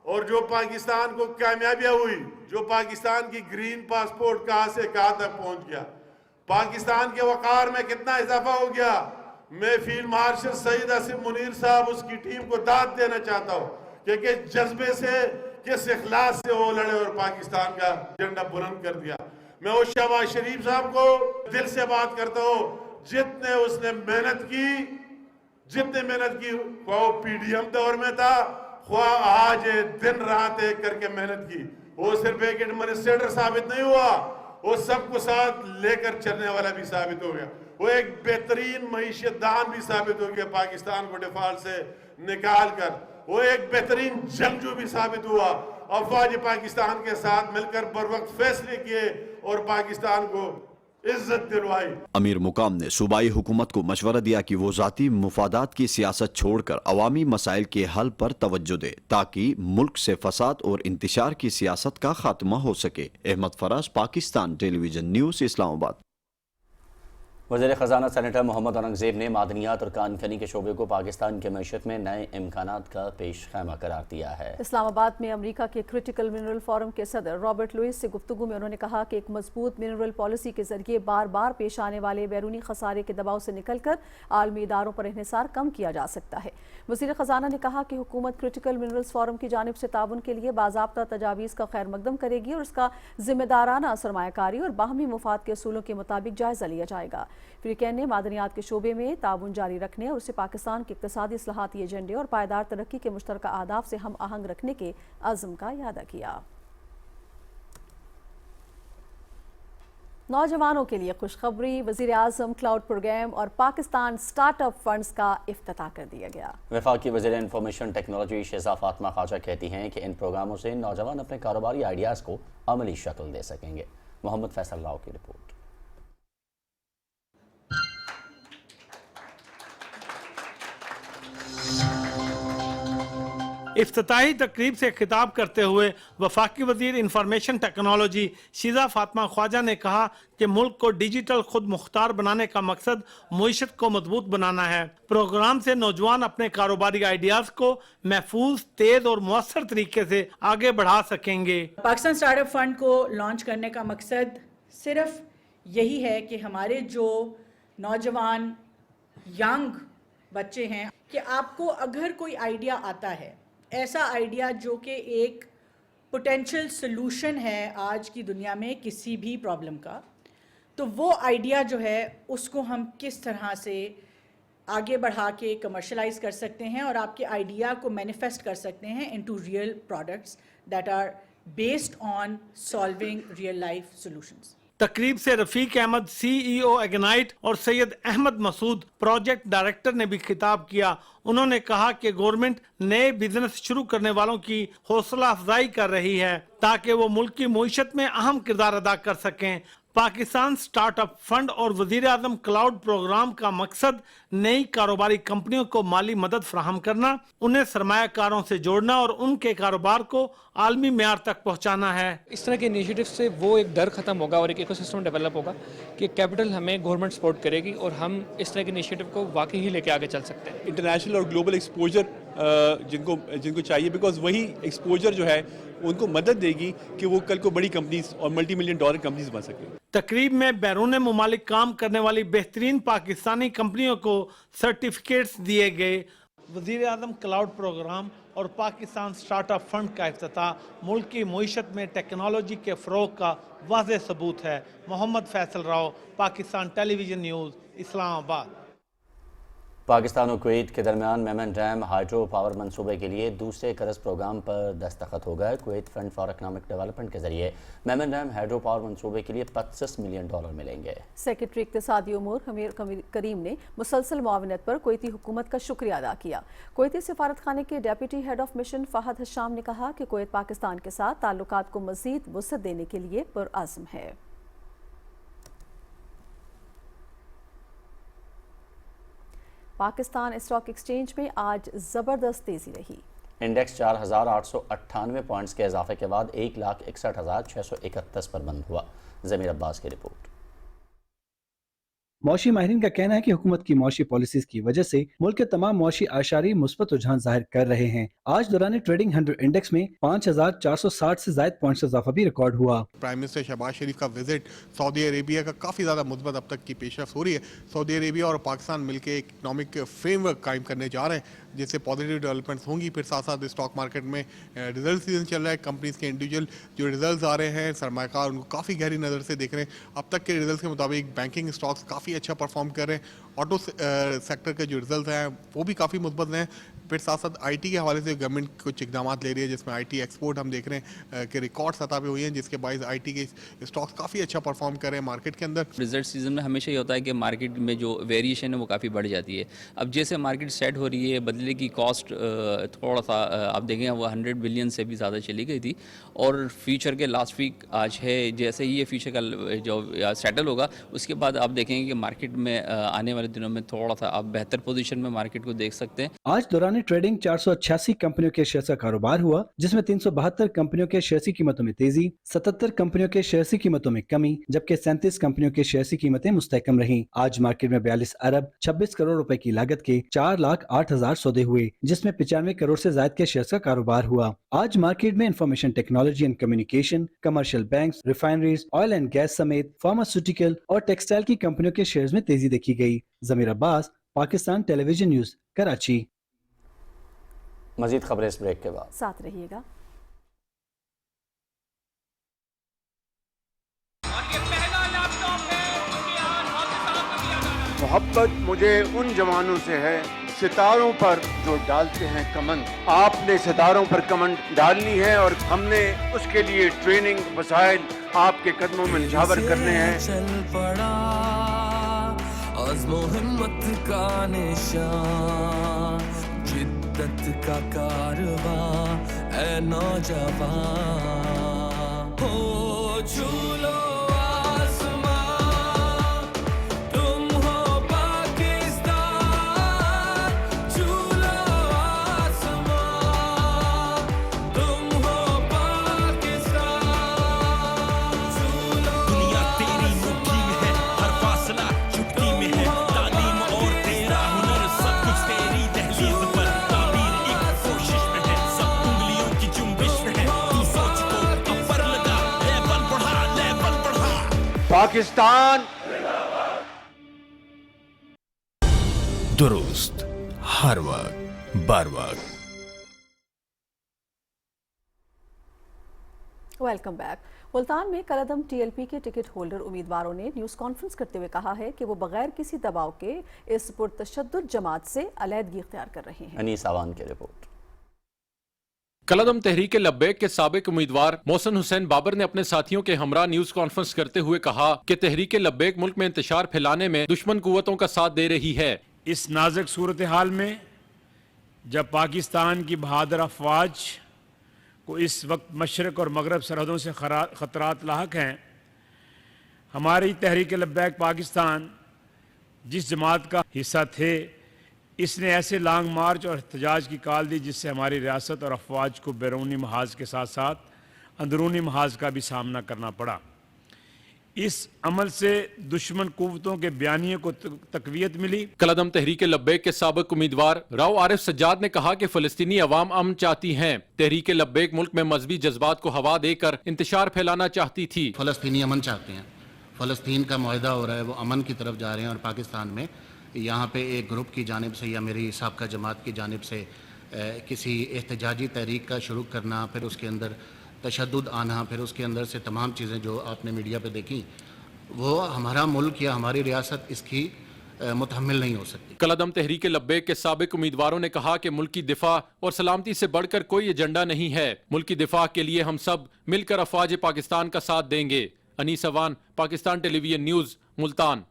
और जो पाकिस्तान को कामयाबियां हुई, जो पाकिस्तान की ग्रीन पासपोर्ट कहां से कहां तक पहुंच गया, पाकिस्तान के वकार में कितना इजाफा हो गया। मैं फील्ड मार्शल सईद आसिम मुनीर साहब उसकी टीम को दाद देना चाहता हूं कि किस जज्बे से, किस इखलास से वो लड़े और पाकिस्तान का झंडा बुलंद कर दिया। मैं उस शहबाज शरीफ साहब को दिल से बात करता हूं, जितने उसने मेहनत की, वो पीडीएम दौर में था, خواہ آج دن رات ایک کر کے محنت کی، وہ صرف ایک ایڈمنسٹریٹر ثابت نہیں ہوا، وہ سب کو ساتھ لے کر چلنے والا بھی ثابت ہو گیا، وہ ایک بہترین معیشت دان بھی ثابت ہو گیا پاکستان کو ڈیفالٹ سے نکال کر، وہ ایک بہترین جنگجو بھی ثابت ہوا، افواج پاکستان کے ساتھ مل کر بر وقت فیصلے کیے اور پاکستان کو عزت دلوائی۔ امیر مقام نے صوبائی حکومت کو مشورہ دیا کہ وہ ذاتی مفادات کی سیاست چھوڑ کر عوامی مسائل کے حل پر توجہ دے تاکہ ملک سے فساد اور انتشار کی سیاست کا خاتمہ ہو سکے۔ احمد فراز، پاکستان ٹیلی ویژن نیوز، اسلام آباد۔ وزیر خزانہ سینیٹر محمد اورنگزیب نے معدنیات اور کان کنی کے شعبے کو پاکستان کی معیشت میں نئے امکانات کا پیش خیمہ قرار دیا ہے۔ اسلام آباد میں امریکہ کے کرٹیکل منرل فورم کے صدر رابرٹ لوئس سے گفتگو میں انہوں نے کہا کہ ایک مضبوط منرل پالیسی کے ذریعے بار بار پیش آنے والے بیرونی خسارے کے دباؤ سے نکل کر عالمی اداروں پر انحصار کم کیا جا سکتا ہے۔ وزیر خزانہ نے کہا کہ حکومت کرٹیکل منرلز فورم کی جانب سے تعاون کے لیے باضابطہ تجاویز کا خیر مقدم کرے گی اور اس کا ذمہ دارانہ سرمایہ کاری اور باہمی مفاد کے اصولوں کے مطابق جائزہ لیا جائے گا۔ فریقین نے معدنیات کے شعبے میں تعاون جاری رکھنے اور اسے پاکستان کے اقتصادی اصلاحاتی ایجنڈے اور پائیدار ترقی کے مشترکہ اہداف سے ہم آہنگ رکھنے کے عزم کا اعادہ کیا۔ نوجوانوں کے لیے خوشخبری، وزیر اعظم کلاؤڈ پروگرام اور پاکستان سٹارٹ اپ فنڈز کا افتتاح کر دیا گیا۔ وفاقی وزیر انفارمیشن ٹیکنالوجی شہزاد فاطمہ خواجہ کہتی ہیں کہ ان پروگراموں سے نوجوان اپنے کاروباری آئیڈیاز کو عملی شکل دے سکیں گے۔ محمد فیصل راؤ کی رپورٹ۔ افتتاحی تقریب سے خطاب کرتے ہوئے وفاقی وزیر انفارمیشن ٹیکنالوجی شہزاد فاطمہ خواجہ نے کہا کہ ملک کو ڈیجیٹل خود مختار بنانے کا مقصد معیشت کو مضبوط بنانا ہے۔ پروگرام سے نوجوان اپنے کاروباری آئیڈیاز کو محفوظ، تیز اور مؤثر طریقے سے آگے بڑھا سکیں گے۔ پاکستان سٹارٹ اپ فنڈ کو لانچ کرنے کا مقصد صرف یہی ہے کہ ہمارے جو نوجوان ینگ بچے ہیں کہ آپ کو اگر کوئی آئیڈیا آتا ہے، ایسا آئیڈیا جو کہ ایک پوٹینشل سلوشن ہے آج کی دنیا میں کسی بھی پرابلم کا، تو وہ آئیڈیا جو ہے اس کو ہم کس طرح سے آگے بڑھا کے کمرشلائز کر سکتے ہیں اور آپ کے آئیڈیا کو مینیفیسٹ کر سکتے ہیں into real products that are based on solving real life solutions. تقریب سے رفیق احمد CEO اگنائٹ اور سید احمد مسعود پروجیکٹ ڈائریکٹر نے بھی خطاب کیا۔ انہوں نے کہا کہ گورنمنٹ نئے بزنس شروع کرنے والوں کی حوصلہ افزائی کر رہی ہے تاکہ وہ ملک کی معیشت میں اہم کردار ادا کر سکیں۔ پاکستان سٹارٹ اپ فنڈ اور وزیر اعظم کلاؤڈ پروگرام کا مقصد نئی کاروباری کمپنیوں کو مالی مدد فراہم کرنا، انہیں سرمایہ کاروں سے جوڑنا اور ان کے کاروبار کو عالمی معیار تک پہنچانا ہے۔ اس طرح کے انیشیٹو سے وہ ایک ڈر ختم ہوگا اور ایک ایکو سسٹم ڈیولپ ہوگا کہ کیپٹل ہمیں گورنمنٹ سپورٹ کرے گی اور ہم اس طرح کے انیشیٹو کو واقعی ہی لے کے آگے چل سکتے ہیں۔ انٹرنیشنل اور گلوبل ایکسپوجر جن کو چاہیے، بیکاز وہی ایکسپوجر جو ہے ان کو مدد دے گی کہ وہ کل کو بڑی کمپنیز اور ملٹی ملین ڈالر کمپنیز بن سکیں۔ تقریب میں بیرون ممالک کام کرنے والی بہترین پاکستانی کمپنیوں کو سرٹیفکیٹس دیے گئے۔ وزیر اعظم کلاؤڈ پروگرام اور پاکستان سٹارٹ اپ فنڈ کا افتتاح ملک کی معیشت میں ٹیکنالوجی کے فروغ کا واضح ثبوت ہے۔ محمد Faisal Rao, Pakistan television news, اسلام آباد۔ پاکستان اور کویت کے درمیان میمن ڈیم ہائیڈرو پاور منصوبے کے لیے دوسرے قرض پروگرام پر دستخط ہو گئے۔ Kuwait fund for economic development کے ذریعے میمن ڈیم ہائیڈرو پاور منصوبے کے لیے $25 ملین ملیں گے۔ سیکرٹری اقتصادی امور امیر کریم نے مسلسل معاونت پر کویتی حکومت کا شکریہ ادا کیا۔ کویتی سفارت خانے کے deputy head of mission Fahad Hisham نے کہا کہ کویت پاکستان کے ساتھ تعلقات کو مزید وسعت دینے کے لیے پرعزم ہے۔ پاکستان اسٹاک ایکسچینج میں آج زبردست تیزی رہی۔ انڈیکس 4898 پوائنٹس کے اضافے کے بعد 1,61,631 پر بند ہوا۔ ضمیر عباس کی رپورٹ۔ معاشی ماہرین کا کہنا ہے کہ حکومت کی معاشی پالیسیز کی وجہ سے ملک کے تمام معاشی اعشاری مثبت رجحان ظاہر کر رہے ہیں۔ آج دوران ٹریڈنگ 100 انڈیکس میں 5460 سے زائد پوائنٹس اضافہ بھی ریکارڈ ہوا۔ پرائم منسٹر شہباز شریف کا وزٹ سعودی عربیہ کا کافی زیادہ مثبت اب تک کی پیش رفت ہو رہی ہے۔ سعودی عربیہ اور پاکستان مل کے ایک اکنامک فریم ورک قائم کرنے جا رہے ہیں جس سے پازیٹیو ڈیولپمنٹس ہوں گی۔ پھر ساتھ ساتھ اسٹاک مارکیٹ میں ریزلٹ سیزن چل رہا ہے، کمپنیز کے انڈیویجول جو ریزلٹس آ رہے ہیں سرمایہ کار ان کو کافی گہری نظر سے دیکھ رہے ہیں۔ اب تک کے ریزلٹس کے مطابق بینکنگ اسٹاکس کافی اچھا پرفارم کر رہے ہیں، آٹو سیکٹر کے جو ریزلٹس ہیں وہ بھی کافی مثبت ہیں۔ फिर साथ साथ IT के हवाले से गवर्नमेंट कुछ इकदाम ले रही है, जिसमें IT एक्सपोर्ट हम देख रहे हैं कि रिकॉर्ड सतह पे हुई हैं, जिसके बायस IT के स्टॉक्स काफ़ी अच्छा परफॉर्म कर रहे हैं मार्केट के अंदर। रिजल्ट सीजन में हमेशा ये होता है कि मार्केट में जो वेरिएशन है वो काफ़ी बढ़ जाती है। अब जैसे मार्केट सेट हो रही है, बदले की कॉस्ट थोड़ा सा आप देखें वो 100 बिलियन से भी ज़्यादा चली गई थी, और फ्यूचर के लास्ट वीक आज है, जैसे ही ये फ्यूचर का जो सेटल होगा उसके बाद आप देखेंगे कि मार्केट में आने वाले दिनों में थोड़ा सा आप बेहतर पोजीशन में मार्केट को देख सकते हैं। आज दौरान ट्रेडिंग 488 कंपनियों के शेयर का कारोबार हुआ, जिसमें 372 कंपनियों के शेयर की कीमतों में तेजी, 77 कंपनियों के शेयर की कीमतों में कमी, जबकि 37 कंपनियों के शेयर की कीमतें मुस्तहकम रहीं। आज मार्केट में 42 अरब 26 करोड़ रुपए की लागत के 4,08,000 सौदे हुए, जिसमें 95 करोड़ से ज्यादा के शेयर का कारोबार हुआ। आज मार्केट में information technology and communication, commercial banks, refineries, oil and gas समेत फार्मास्यूटिकल और टेक्सटाइल की कंपनियों के शेयर्स में तेजी देखी गई। जमीर अब्बास, पाकिस्तान टेलीविजन न्यूज, कराची। मजीद खबरें इस ब्रेक के बाद, साथ रहिएगा। मोहब्बत मुझे उन जवानों से है सितारों पर जो डालते हैं कमंद। आपने सितारों पर कमंद डालनी है और हमने उसके लिए ट्रेनिंग वसाइल आपके कदमों में निछावर करने हैं। चल पड़ा आज़्मो हिम्मत का निशान, जिद्दत का कारवां ऐ नौजवान, हो झूलो पाकिस्तान। दुरुस्त हर वक्त बर वक्त। Welcome back. मुल्तान में कलअदम TLP के टिकट होल्डर उम्मीदवारों ने न्यूज़ कॉन्फ्रेंस करते हुए कहा है कि वो बगैर किसी दबाव के इस पुरतशद्दुद जमात से अलहदगी इख्तियार कर रहे हैं। अनीस आवान की रिपोर्ट। कलअदम तहरीक लब्बैक के साबिक उम्मीदवार मोहसिन हुसैन बाबर ने अपने साथियों के हमरा न्यूज कॉन्फ्रेंस करते हुए कहा कि तहरीक लब्बैक मुल्क में इंतशार फैलाने में दुश्मन कुव्वतों का साथ दे रही है। इस नाजुक सूरत हाल में जब पाकिस्तान की बहादुर अफवाज को इस वक्त मशरक और मगरब सरहदों से खतरात लाहक हैं, हमारी तहरीक लब्बैक पाकिस्तान जिस जमात का हिस्सा थे, इसने ऐसे लॉन्ग मार्च और एहतजाज की कॉल दी जिससे हमारी रियासत और अफवाज को बैरूनी महाज के साथ साथ अंदरूनी महाज का भी सामना करना पड़ा। इस अमल से दुश्मन कुव्वतों के बयानिए को तकवीयत मिली। कलअदम तहरीक लब्बैक के साबिक उम्मीदवार राव आरिफ सज्जाद ने कहा कि फलस्तीनी अवाम अमन चाहती हैं। तहरीक लब्बैक मुल्क में मजहबी जज्बात को हवा देकर इंतशार फैलाना चाहती थी। फलस्तीनी अमन चाहते हैं, फलस्तीन का मुआहदा हो रहा है, वो अमन की तरफ जा रहे हैं, और पाकिस्तान में यहाँ पे एक ग्रुप की जानिब से या मेरी साबका जमात की जानिब से किसी एहतजाजी तहरीक का शुरू करना, फिर उसके अंदर तशद्दुद आना, फिर उसके अंदर से तमाम चीज़ें जो आपने मीडिया पे देखी, वो हमारा मुल्क या हमारी रियासत इसकी मुतहम्मिल नहीं हो सकती। कलअदम तहरीक लब्बैक के साबिक उम्मीदवारों ने कहा कि मुल्क की दिफा और सलामती से बढ़कर कोई एजेंडा नहीं है। मुल्क की दिफा के लिए हम सब मिलकर अफवाज पाकिस्तान का साथ देंगे। Anees Awan, Pakistan television news, Multan.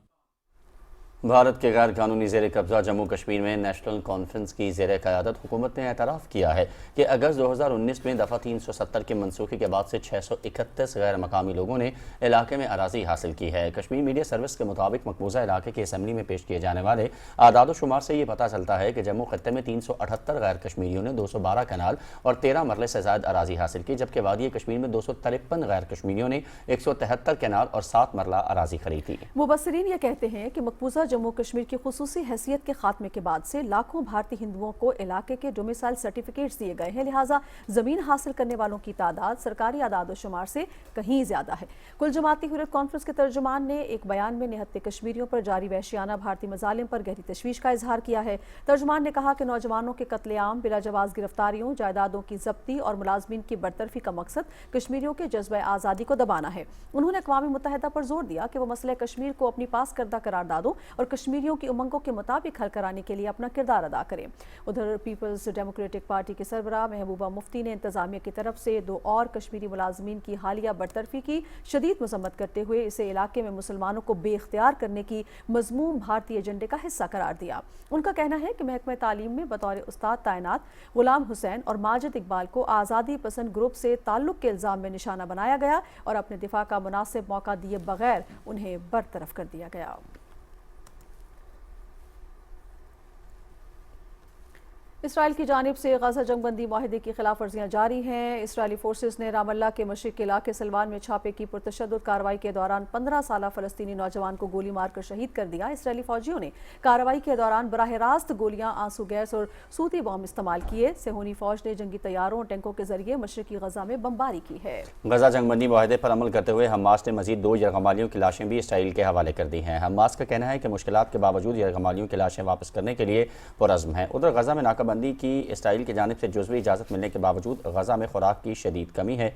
भारत के गैर कानूनी ज़ेर कब्ज़ा जम्मू कश्मीर में नेशनल कॉन्फ्रेंस की ज़ेर क़यादत हुकूमत ने एतराफ़ किया है कि अगस्त 2019 में दफ़ा 370 के मनसूखे के बाद से 631 गैर मकामी लोगों ने इलाके में अराज़ी हासिल की है। कश्मीर मीडिया सर्विस के मुताबिक मकबूजा इलाके की असम्बली में पेश किए जाने वाले आदाद शुमार से ये पता चलता है कि जम्मू खत्ते में 378 गैर कश्मीरियों ने 212 कनाल और 13 मरले से ज़ायद अराज़ी हासिल की, जबकि वादी कश्मीर में 253 गैर कश्मीरियों ने 173 कनाल और 7 मरला अराज़ी खरीदी। मुबस्सिरीन ये कहते हैं कि मकबूजा जम्मू कश्मीर की खुसूसी हैसियत के खात्मे के बाद से लाखों भारतीय हिंदुओं को इलाके के डोमिसाइल सर्टिफिकेट्स दिए गए हैं, लिहाजा जमीन हासिल करने वालों की तादाद सरकारी आदाद शुमार से कहीं ज्यादा है। कुल जमाती हुर्रियत कॉन्फ्रेंस के तर्जुमान ने एक बयान में निहत्ते कश्मीरियों पर जारी वहशियाना भारतीय मजालिम पर गहरी तशवीश का इजहार किया है। तर्जुमान ने कहा कि नौजवानों के कत्लेआम, बिला जवाज गिरफ्तारियों, जायदादों की जब्ती और मुलाजमीन की बरतरफी का मकसद कश्मीरियों के जज्बे आज़ादी को दबाना है। उन्होंने अक़वाम मुत्तहिदा पर जोर दिया कि वो मसले कश्मीर को अपनी पास करदा करारदादों اور کشمیریوں کی امنگوں کے مطابق حل کرانے کے لیے اپنا کردار ادا کریں۔ ادھر پیپلز ڈیموکریٹک پارٹی کے سربراہ محبوبہ مفتی نے انتظامیہ کی طرف سے 2 اور کشمیری ملازمین کی حالیہ برطرفی کی شدید مذمت کرتے ہوئے اسے علاقے میں مسلمانوں کو بے اختیار کرنے کی مذموم بھارتی ایجنڈے کا حصہ قرار دیا۔ ان کا کہنا ہے کہ محکمہ تعلیم میں بطور استاد تعینات غلام حسین اور ماجد اقبال کو آزادی پسند گروپ سے تعلق کے الزام میں نشانہ بنایا گیا اور اپنے دفاع کا مناسب موقع دیے بغیر انہیں برطرف کر دیا گیا۔ اسرائیل کی جانب سے غزہ جنگ بندی معاہدے کی خلاف ورزیاں جاری ہیں۔ اسرائیلی فورسز نے رام اللہ کے مشرق کے علاقے سلوان میں چھاپے کی پرتشدد کارروائی کے دوران 15 سالہ فلسطینی نوجوان کو گولی مار کر شہید کر دیا۔ اسرائیلی فوجیوں نے کارروائی کے دوران براہ راست گولیاں، آنسو گیس اور صوتی بم استعمال کیے۔ صہیونی فوج نے جنگی طیاروں اور ٹینکوں کے ذریعے مشرقی غزہ میں بمباری کی ہے۔ غزہ جنگ بندی معاہدے پر عمل کرتے ہوئے حماس نے مزید 2 یرغمالیوں کی لاشیں بھی اسرائیل کے حوالے کر دی ہیں۔ حماس کا کہنا ہے کہ مشکلات کے باوجود یرغمالیوں کی لاشیں واپس کرنے کے لیے پرعزم ہیں۔ ادھر غزہ میں ناکہ بندی کی اسرائیل کی جانب سے جزوی اجازت ملنے کے باوجود غزہ میں خوراک کی شدید کمی ہے۔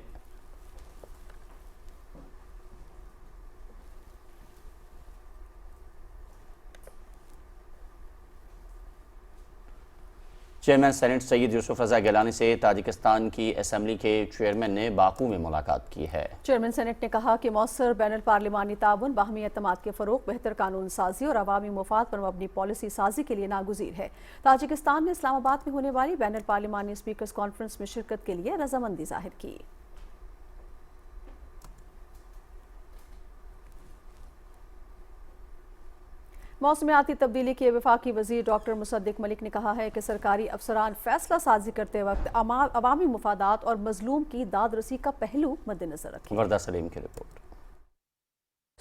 چیئرمین سینٹ سید یوسف رضا گیلانی سے تاجکستان کی اسمبلی کے چیئرمین نے باکو میں ملاقات کی ہے۔ چیئرمین سینٹ نے کہا کہ مؤثر بین الپارلیمانی تعاون، باہمی اعتماد کے فروغ، بہتر قانون سازی اور عوامی مفاد پر مبنی پالیسی سازی کے لیے ناگزیر ہے۔ تاجکستان نے اسلام آباد میں ہونے والی بین الپارلیمانی اسپیکرز کانفرنس میں شرکت کے لیے رضامندی ظاہر کی۔ موسمیاتی تبدیلی کے وفاقی وزیر ڈاکٹر مصدق ملک نے کہا ہے کہ سرکاری افسران فیصلہ سازی کرتے وقت عوامی مفادات اور مظلوم کی داد رسی کا پہلو مد نظر رکھیں۔ وردہ سلیم کی رپورٹ۔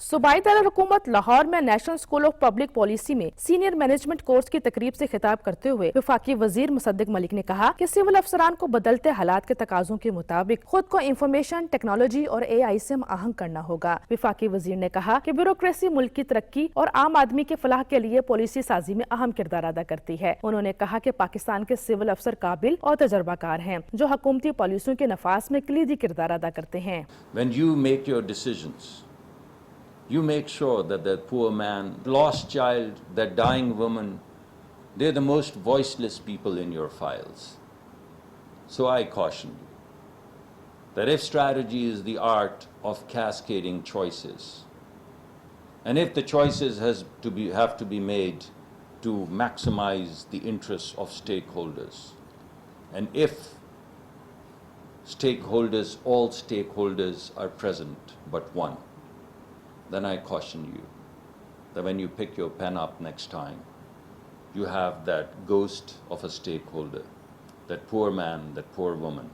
صوبائی دارالحکومت لاہور میں national school of public policy میں سینئر مینجمنٹ کورس کی تقریب سے خطاب کرتے ہوئے وفاقی وزیر مصدق ملک نے کہا کہ سول افسران کو بدلتے حالات کے تقاضوں کے مطابق خود کو انفارمیشن ٹیکنالوجی اور AI سے آہنگ کرنا ہوگا۔ وفاقی وزیر نے کہا کہ بیوروکریسی ملک کی ترقی اور عام آدمی کے فلاح کے لیے پالیسی سازی میں اہم کردار ادا کرتی ہے۔ انہوں نے کہا کہ پاکستان کے سول افسر قابل اور تجربہ کار ہیں جو حکومتی پالیسیوں کے نفاذ میں کلیدی کردار ادا کرتے ہیں۔ When you make your decisions, you make sure that that poor man, lost child, that dying woman, they're the most voiceless people in your files. So I caution you that if strategy is the art of cascading choices, and if the choices have to be made to maximize the interests of stakeholders, and if all stakeholders are present but one, then I caution you that when you pick your pen up next time, you have that ghost of a stakeholder, that poor man, that poor woman,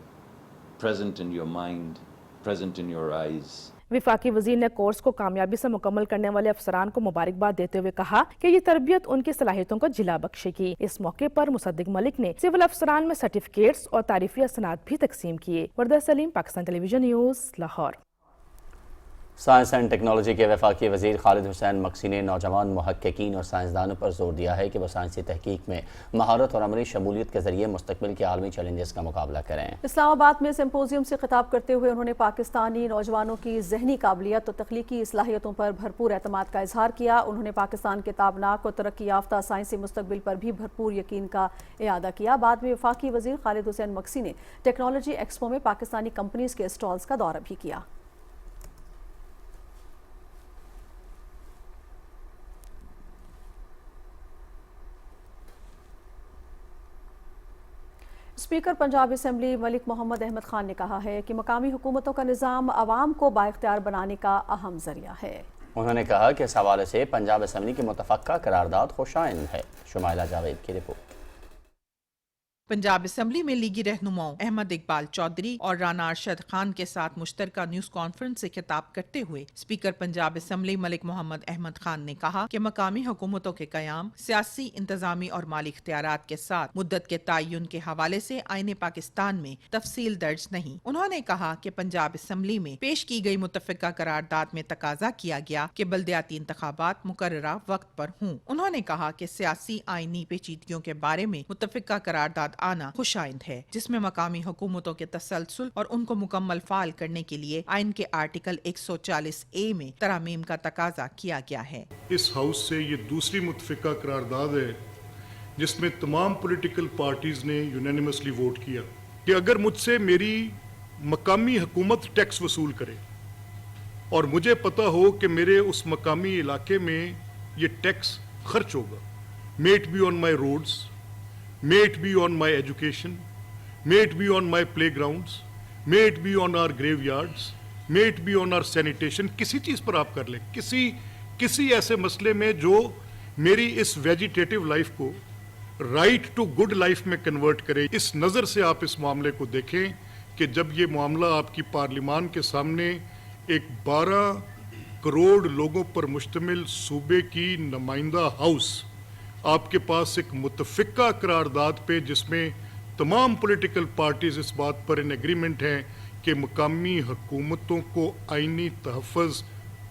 present in your mind, present in your eyes. وفاقی وزیر نے course کو کامیابی سے مکمل کرنے والے افسران کو مبارکباد دیتے ہوئے کہا کہ یہ تربیت ان کی صلاحیتوں کو جلا بخشے گی۔ اس موقع پر مصدق ملک نے سول افسران میں سرٹیفکیٹس اور تعریفی اسناد بھی تقسیم کیے۔ Warda Saleem, Pakistan television news, Lahore. Science and technology کے وفاقی وزیر خالد حسین مکسی نے نوجوان محققین اور سائنسدانوں پر زور دیا ہے کہ وہ سائنسی تحقیق میں مہارت اور عملی شمولیت کے ذریعے مستقبل کے عالمی چیلنجز کا مقابلہ کریں۔ اسلام آباد میں سمپوزیم سے خطاب کرتے ہوئے انہوں نے پاکستانی نوجوانوں کی ذہنی قابلیت اور تخلیقی صلاحیتوں پر بھرپور اعتماد کا اظہار کیا۔ انہوں نے پاکستان کے تابناک اور ترقی یافتہ سائنسی مستقبل پر بھی بھرپور یقین کا اعادہ کیا۔ بعد میں وفاقی وزیر خالد حسین مکسی نے ٹیکنالوجی ایکسپو میں پاکستانی کمپنیز کے اسٹالز کا دورہ بھی کیا۔ اسپیکر پنجاب اسمبلی ملک محمد احمد خان نے کہا ہے کہ مقامی حکومتوں کا نظام عوام کو بااختیار بنانے کا اہم ذریعہ ہے۔ انہوں نے کہا کہ اس حوالے سے پنجاب اسمبلی کی متفقہ قرارداد خوشائند ہے۔ شمائلہ جاوید کی رپورٹ۔ پنجاب اسمبلی میں لیگی رہنماؤں احمد اقبال چودھری اور رانا ارشد خان کے ساتھ مشترکہ نیوز کانفرنس سے خطاب کرتے ہوئے اسپیکر پنجاب اسمبلی ملک محمد احمد خان نے کہا کہ مقامی حکومتوں کے قیام سیاسی، انتظامی اور مالی اختیارات کے ساتھ مدت کے تعین کے حوالے سے آئین پاکستان میں تفصیل درج نہیں۔ انہوں نے کہا کہ پنجاب اسمبلی میں پیش کی گئی متفقہ قرارداد میں تقاضا کیا گیا کہ بلدیاتی انتخابات مقررہ وقت پر ہوں۔ انہوں نے کہا کہ سیاسی آئینی پیچیدگیوں کے بارے میں متفقہ قرارداد आना खुशाइंद है, जिसमें मकामी हुकूमतों के तसलसल और उनको मुकम्मल फाल करने के लिए आइन के आर्टिकल 140A में तरमीम का तकाजा किया गया है। इस हाउस से ये दूसरी मुतफिका करारदाद है जिसमें तमाम पॉलिटिकल पार्टीज ने यूनानिमसली वोट किया कि अगर मुझसे मेरी मकामी हुकूमत टैक्स वसूल करे और मुझे पता हो कि मेरे उस मकामी इलाके में ये टैक्स खर्च होगा, may it be on my roads, may it be on my education, may it be on my playgrounds, may it be on our graveyards, may it be on our sanitation, किसी चीज़ पर आप कर लें, किसी ऐसे मसले में जो मेरी इस वेजिटेटिव लाइफ को राइट टू गुड लाइफ में कन्वर्ट करे। इस नज़र से आप इस मामले को देखें कि जब ये मामला आपकी पार्लिमान के सामने एक 12 करोड़ लोगों पर मुश्तमिल सूबे की नुमाइंदा हाउस आपके पास एक मुतफिका करारदाद पे जिसमें तमाम पॉलिटिकल पार्टीज इस बात पर इन एग्रीमेंट हैं कि मकामी हुकूमतों को आईनी तहफ़्फ़ुज़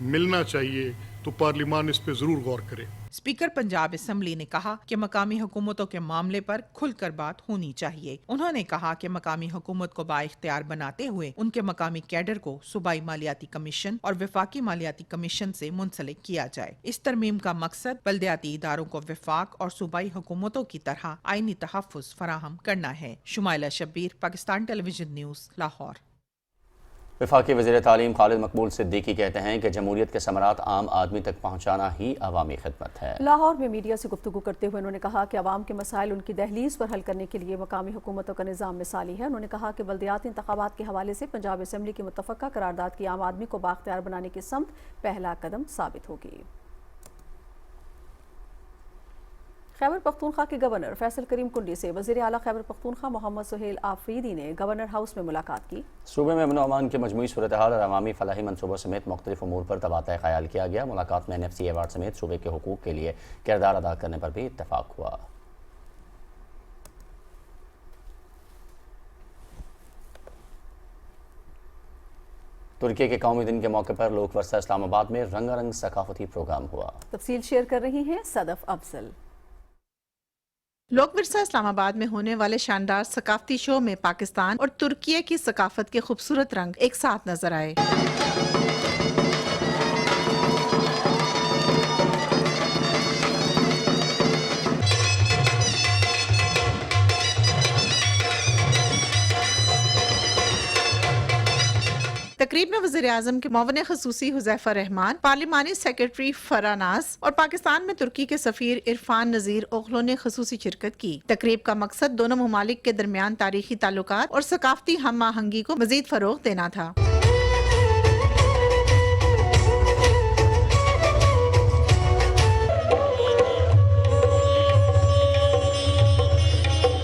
मिलना चाहिए, तो पार्लिमान इस पे ज़रूर गौर करे। स्पीकर पंजाब असम्बली ने कहा कि मकामी हुकूमतों के मामले पर खुलकर बात होनी चाहिए। उन्होंने कहा कि मकामी हुकूमत को बाइख्तियार बनाते हुए उनके मकामी कैडर को सूबाई मालियाती कमीशन और वफाकी मालियाती कमीशन से मुंसलिक किया जाए। इस तरमीम का मकसद बल्दियाती इदारों को वफाक और सूबाई हुकूमतों की तरह आईनी तहफ़्फ़ुज़ फराहम करना है। Shumaila Shabbir, Pakistan television news, Lahore. वफाकी वज़ीर तालीम खालिद मकबूल सिद्दीकी कहते हैं कि जमहूरियत के समरात आम आदमी तक पहुँचाना ही अवामी खिदमत है। लाहौर में मीडिया से गुफ्तगू करते हुए उन्होंने कहा कि अवाम के मसाइल उनकी दहलीज पर हल करने के लिए मकामी हुकूमतों का निज़ाम मिसाली है। उन्होंने कहा कि बल्दियाती इंतखाबात के हवाले से पंजाब असम्बली की मुतफ़क्का करारदाद की आम आदमी को बाख्तियार बनाने की समत पहला कदम साबित होगी। खैबर पख्तूनख्वा के गवर्नर फैसल करीम कुंडी से वज़ीर आला खैबर पख्तूनख्वा मोहम्मद सुहेल आफरीदी ने गवर्नर हाउस में मुलाकात की। सूबे में अमन अमान की मजमूई सूरत हाल और अवामी फलाही मनसूबों समेत मुख्तलिफ उमूर पर तबादला ख्याल किया गया। मुलाकात में NFC अवार्ड समेत सूबे के हुकूक के लिए किरदार अदा करने पर भी इत्तफाक हुआ। तुर्की के कौमी दिन के मौके पर लोक वर्सा इस्लामाबाद में रंगारंग सकाफती प्रोग्राम हुआ। तफसील शेयर कर रही हैं सदफ अफजल। लोक विरसा इस्लामाबाद में होने वाले शानदार सकाफती शो में पाकिस्तान और तुर्की की सकाफत के खूबसूरत रंग एक साथ नजर आए। तकरीब में वज़ीर आज़म के मुआविन ख़ुसूसी हुज़ैफ़ा रहमान, पार्लिमानी सेक्रेटरी फरानास और पाकिस्तान में तुर्की के सफ़ीर इरफान नज़ीर ओगलो ने ख़ुसूसी शिरकत की। तकरीब का मकसद दोनों ममालिक के दरमियान तारीखी ताल्लुकात और सकाफ़ती हम आहंगी को मज़ीद फ़रोग़ देना था।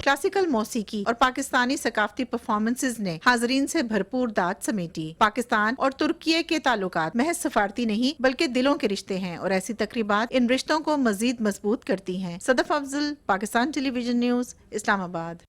क्लासिकल मौसीकी और पाकिस्तानी सकाफती परफॉर्मेंसेज ने हाजरीन से भरपूर दाद समेटी। पाकिस्तान और तुर्की के ताल्लुकात महज सफारती नहीं बल्कि दिलों के रिश्ते हैं और ऐसी तकरीबात इन रिश्तों को मजीद मजबूत करती हैं। Sadaf Afzal, Pakistan television news, Islamabad.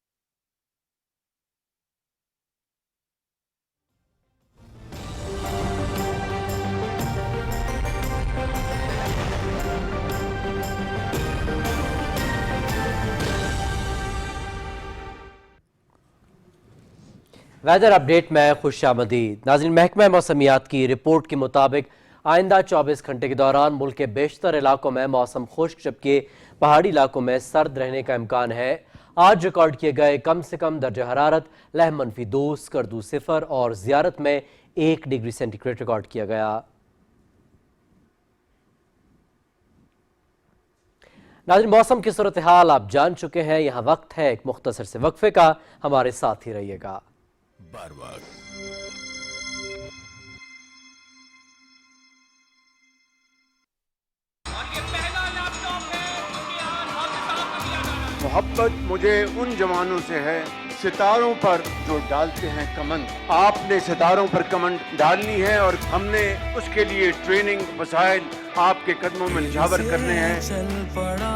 Weather update में खुशामदीद। नाज़रीन, महकमा मौसमियात की रिपोर्ट के मुताबिक आइंदा 24 घंटे के दौरान मुल्क के बेशतर इलाकों में मौसम खुश्क जबकि पहाड़ी इलाकों में सर्द रहने का इम्कान है। आज रिकॉर्ड किए गए कम से कम दर्जा हरारत लह -2, स्कर्दू 0 और ज़ियारत में 1 डिग्री सेंटीग्रेड रिकॉर्ड किया गया। नाज़रीन, मौसम की सूरत हाल आप जान चुके हैं। यहाँ वक्त है एक मुख्तसर से वक्फे का, हमारे साथ ही रहिएगा। बार बार मोहब्बत मुझे उन जवानों से है सितारों पर जो डालते हैं कमंद। आपने सितारों पर कमंद डालनी है और हमने उसके लिए ट्रेनिंग वसाइल आपके कदमों में निछावर करने हैं। चल पड़ा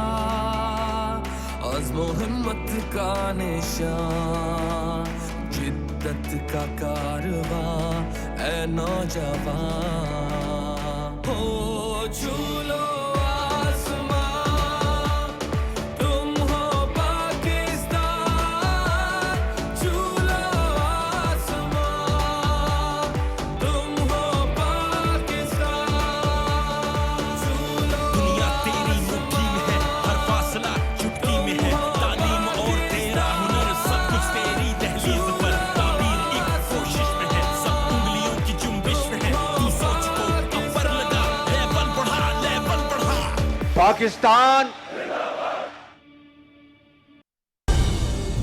आज़्मो हिम्मत का निशान, जिद्दत का कारवां ऐ नौजवान, हो झूलो आसमां तुम हो पाकिस्तान, पाकिस्तान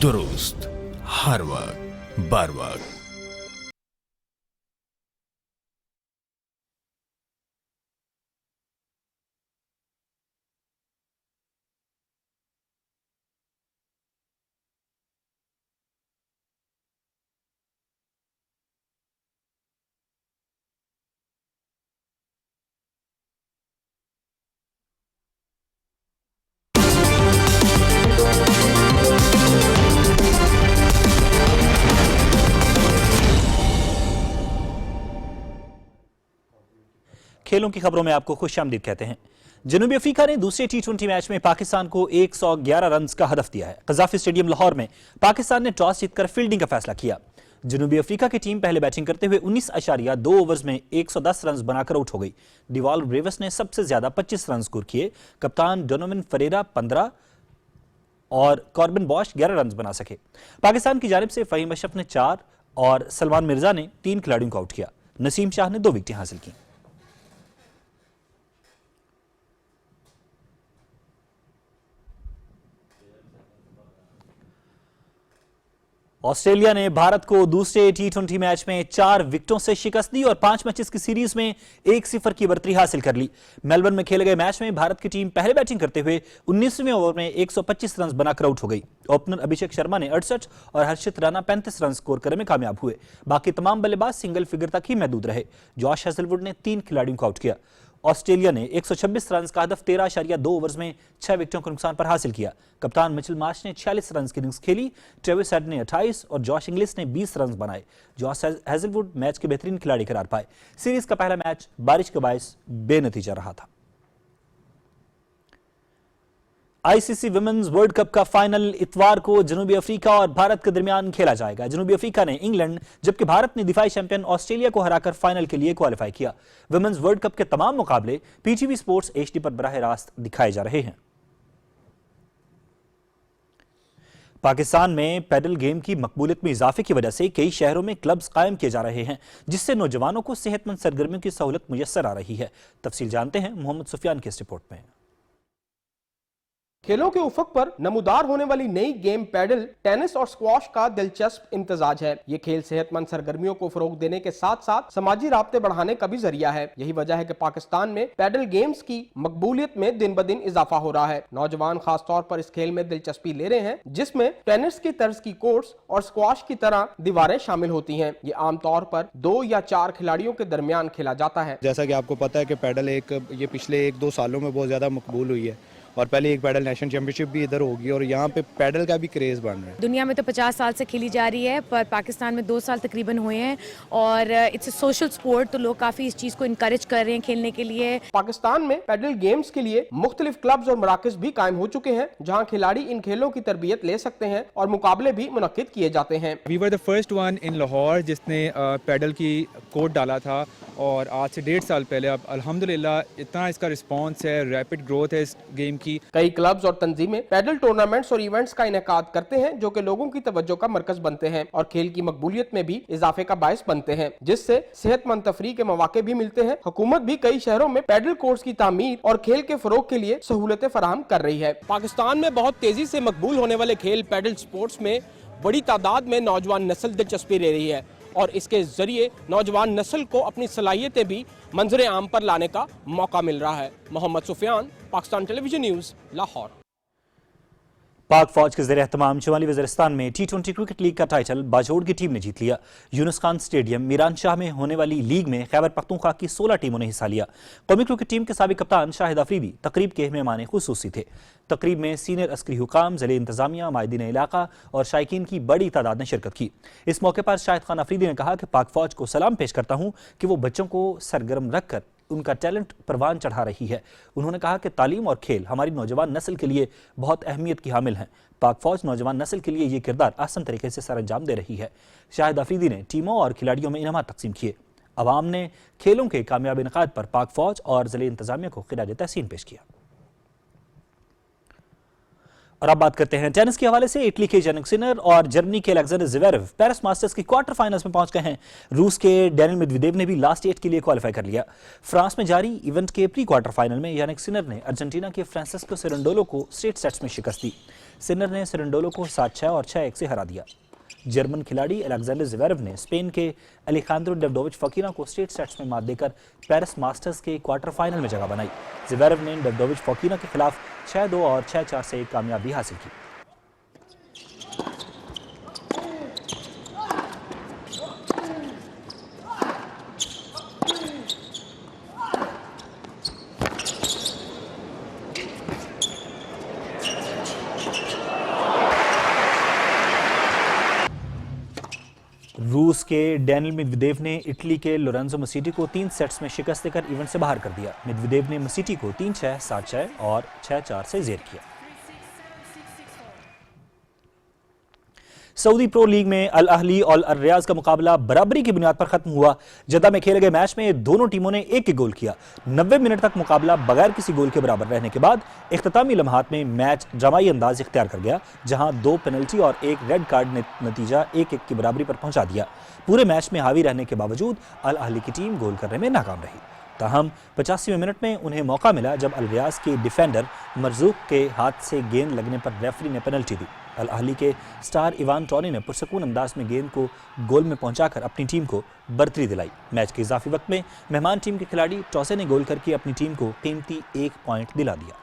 दुरुस्त हर वक्त बर वक्त। खेलों की खबरों में आपको खुश आमदीद कहते हैं। जनूबी अफ्रीका ने दूसरे T20 मैच में पाकिस्तान को 111 रन का हदफ दिया है। कज़ाफी स्टेडियम लाहौर में पाकिस्तान ने टॉस जीतकर फील्डिंग का फैसला किया। जनूबी अफ्रीका की टीम पहले बैटिंग करते हुए 19.2 ओवर्स में 110 रन बनाकर आउट हो गई। डिवाल्व ब्रेवस ने सबसे ज्यादा 25 रन स्कोर किए। कप्तान डोनोवन फरेरा 15 और कॉर्बिन बॉश 11 रन बना सके। पाकिस्तान की जानिब से फहीम अशरफ ने 4 और सलमान मिर्जा ने 3 खिलाड़ियों को आउट किया। नसीम शाह ने 2 विकेटें हासिल की। ऑस्ट्रेलिया ने भारत को दूसरे T20 मैच में 4 विकेटों से शिकस्त दी और 5 मैचेस की सीरीज में 1-0 की बढ़तरी हासिल कर ली। मेलबर्न में खेले गए मैच में भारत की टीम पहले बैटिंग करते हुए 19वें ओवर में 125 रन बनाकर आउट हो गई। ओपनर अभिषेक शर्मा ने 68 और हर्षित राणा 35 रन स्कोर करने में कामयाब हुए। बाकी तमाम बल्लेबाज सिंगल फिगर तक ही महदूद रहे। जॉश हेजलवुड ने 3 खिलाड़ियों को आउट किया। ऑस्ट्रेलिया ने 126 रन का हदफ 13.2 ओवर्स में 6 विकेटों के नुकसान पर हासिल किया। कप्तान मिचेल मार्श ने 46 रन की इनिंग्स खेली। ट्रेविस हेड ने 28 और जॉश इंग्लिस ने 20 रन बनाए। जॉश हेजलवुड मैच के बेहतरीन खिलाड़ी करार पाए। सीरीज का पहला मैच बारिश के बायस बेनतीजा रहा था। आईसीसी विमेंस वर्ल्ड कप का फाइनल इतवार को जनूबी अफ्रीका और भारत के दरमियान खेला जाएगा। जनूबी अफ्रीका ने इंग्लैंड जबकि भारत ने दिफाई चैंपियन ऑस्ट्रेलिया को हराकर फाइनल के लिए क्वालिफाई किया। विमेंस वर्ल्ड कप के तमाम मुकाबले पीटीवी स्पोर्ट्स HD पर बराह रास्त दिखाए जा रहे हैं। पाकिस्तान में पैडल गेम की मकबूलियत में इजाफे की वजह से कई शहरों में क्लब्स कायम किए जा रहे हैं, जिससे नौजवानों को सेहतमंद सरगर्मियों की सहूलत मुयस्सर आ रही है। तफसील जानते हैं मोहम्मद सुफियान की इस रिपोर्ट में। खेलों के उफक पर नमूदार होने वाली नई गेम पैडल, टेनिस और स्क्वॉश का दिलचस्प इम्तजाज है। ये खेल सेहतमंद सरगर्मियों को फरोग देने के साथ साथ समाजी राब्ते बढ़ाने का भी जरिया है। यही वजह है कि पाकिस्तान में पैडल गेम्स की मकबूलियत में दिन ब दिन इजाफा हो रहा है। नौजवान खास तौर पर इस खेल में दिलचस्पी ले रहे हैं, जिसमें टेनिस की तर्ज की कोर्ट्स और स्क्वॉश की तरह दीवारें शामिल होती हैं। ये आमतौर पर 2 या 4 खिलाड़ियों के दरमियान खेला जाता है। जैसा कि आपको पता है कि पैडल ये पिछले 1-2 सालों में बहुत ज्यादा मकबूल हुई है और पहले एक पैडल नेशनल चैंपियनशिप भी इधर होगी और यहाँ पे पैडल का भी क्रेज बन रहा है। दुनिया में तो 50 साल से खेली जा रही है, पर पाकिस्तान में 2 साल तकरीबन हुए हैं और इट्स अ सोशल स्पोर्ट, तो लोग काफी इस चीज को इनकरेज कर रहे हैं खेलने के लिए। पाकिस्तान में पैडल गेम्स के लिए मुख्तलिफ क्लब्स और मराकज भी कायम हो चुके हैं, जहाँ खिलाड़ी इन खेलों की तरबियत ले सकते हैं और मुकाबले भी मुनक्किद किए जाते हैं। We were the first one in Lahore जिसने पैडल की कोर्ट डाला था और आज से 1.5 साल पहले अब अल्हम्दुलिल्लाह इतना इसका रिस्पांस है, रैपिड ग्रोथ है इस गेम की। कई क्लब्स और तंजीमें पैडल टूर्नामेंट्स और इवेंट्स का इनेकाद करते हैं, जो कि लोगों की तवज्जो का मरकज बनते हैं और खेल की मकबूलियत में भी इजाफे का बायस बनते हैं, जिससे सेहतमंद तफरीह के मौके भी मिलते हैं। हुकूमत भी कई शहरों में पैडल कोर्ट्स की तामीर और खेल के फरोग के लिए सहूलतें फराहम कर रही है। पाकिस्तान में बहुत तेजी से मकबूल होने वाले खेल पैडल स्पोर्ट्स में बड़ी तादाद में नौजवान नस्ल दिलचस्पी ले रही है और इसके जरिए नौजवान नस्ल को अपनी सलाहियतें भी मंजर आम पर लाने का मौका मिल रहा है। Muhammad Sufiyan, Pakistan television news, Lahore. पाक फौज के ज़रिए एहतमाम शुमाली वज़ीरिस्तान में T20 क्रिकेट लीग का टाइटल बाजोड़ की टीम ने जीत लिया। यूनुस खान स्टेडियम मीरान शाह में होने वाली लीग में खैबर पख्तूनख्वा की 16 टीमों ने हिस्सा लिया। कौमी क्रिकेट टीम के साबिक कप्तान शाहिद अफरीदी तकरीब के मेहमान खुसूसी थे। तकरीब में सीनियर अस्करी हुकाम, ज़िले इंतजामिया, माहिदीन इलाका और शायकीन की बड़ी तादाद ने शिरकत की। इस मौके पर शाहिद खान अफरीदी ने कहा कि पाक फौज को सलाम पेश करता हूँ कि वो बच्चों को सरगर्म रखकर उनका टैलेंट परवान चढ़ा रही है। उन्होंने कहा कि तालीम और खेल हमारी नौजवान नस्ल के लिए बहुत अहमियत की हामिल हैं। पाक फौज नौजवान नस्ल के लिए ये किरदार आसान तरीके से सर अंजाम दे रही है। शाहिद अफरीदी ने टीमों और खिलाड़ियों में इनामात तकसीम किए। अवाम ने खेलों के कामयाब इनकाद पर पाक फौज और ज़िले इंतजामिया को खिराज तहसीन पेश किया। और अब बात करते हैं टेनिस के हवाले से। इटली के यानिक सिनर और जर्मनी के अलेक्जेंडर ज़्वेरेव पेरिस मास्टर्स के क्वार्टर फाइनल्स में पहुंच गए हैं। रूस के डैनियल मेदवेदेव ने भी लास्ट 8 के लिए क्वालिफाई कर लिया। फ्रांस में जारी इवेंट के प्री क्वार्टर फाइनल में यानिक सिनर ने अर्जेंटीना के फ्रांसिस्को सेरेंडोलो को स्ट्रेट सेट्स में शिकस्त दी। सिनर ने सेरेंडोलो को 7-6 और 6-1 से हरा दिया। जर्मन खिलाड़ी अलेक्जेंडर ज़्वेरेव ने स्पेन के अलेखांद्रो डेविडोविच फकीना को स्ट्रेट सेट्स में मात देकर पेरिस मास्टर्स के क्वार्टर फाइनल में जगह बनाई। ज़्वेरेव ने डेविडोविच फकीना के खिलाफ 6-2 और 6-4 से कामयाबी हासिल की। रूस के डैनियल मेदवेदेव ने इटली के लोरेंजो मसीटी को 3 सेट्स में शिकस्त देकर इवेंट से बाहर कर दिया। मेदवेदेव ने मसीटी को 3-6, 7-6 और 6-4 से जेर किया। सऊदी प्रो लीग में अल अहली और अल रियाज का मुकाबला बराबरी की बुनियाद पर खत्म हुआ। जद्दा में खेले गए मैच में दोनों टीमों ने एक गोल किया। 90 मिनट तक मुकाबला बगैर किसी गोल के बराबर रहने के बाद इख्तितामी लम्हात में मैच ड्रामाई अंदाज इख्तियार कर गया, जहां 2 पेनल्टी और 1 रेड कार्ड ने नतीजा 1-1 की बराबरी पर पहुंचा दिया। पूरे मैच में हावी रहने के बावजूद अल अहली की टीम गोल करने में नाकाम रही। ताहम 85वें मिनट में उन्हें मौका मिला जब अल रियाज के डिफेंडर मरजूक के हाथ से गेंद लगने पर रेफरी ने पेनल्टी दी। अल अहली के स्टार इवान टोनी ने पुरसकून अंदाज में गेंद को गोल में पहुंचाकर अपनी टीम को बढ़तरी दिलाई। मैच के इजाफी वक्त में मेहमान टीम के खिलाड़ी टॉसे ने गोल करके अपनी टीम को कीमती 1 पॉइंट दिला दिया।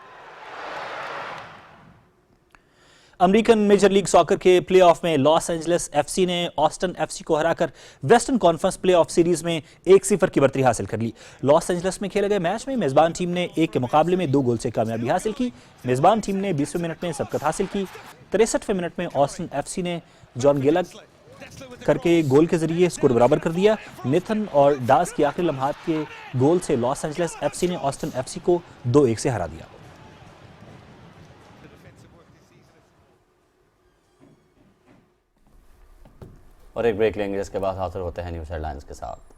अमेरिकन मेजर लीग सॉकर के प्लेऑफ में लॉस एंजलिस एफसी ने ऑस्टन एफसी को हराकर वेस्टर्न कॉन्फ्रेंस प्लेऑफ सीरीज में 1-0 की बढ़तरी हासिल कर ली। लॉस एंजलिस में खेले गए मैच में मेजबान टीम ने 1 के मुकाबले में 2 गोल से कामयाबी हासिल की। मेजबान टीम ने 20वें मिनट में सबकत हासिल की। 63वें मिनट में ऑस्टन एफसी ने जॉन गेलक करके गोल के जरिए स्कोर बराबर कर दिया। नेथन और डास के आखिरी लम्हात के गोल से लॉस एंजलिस एफसी ने ऑस्टन एफसी को 2-1 से हरा दिया। और एक ब्रेक लेंगे, जिसके बाद हाजिर होते हैं न्यूज़ हेडलाइंस के साथ।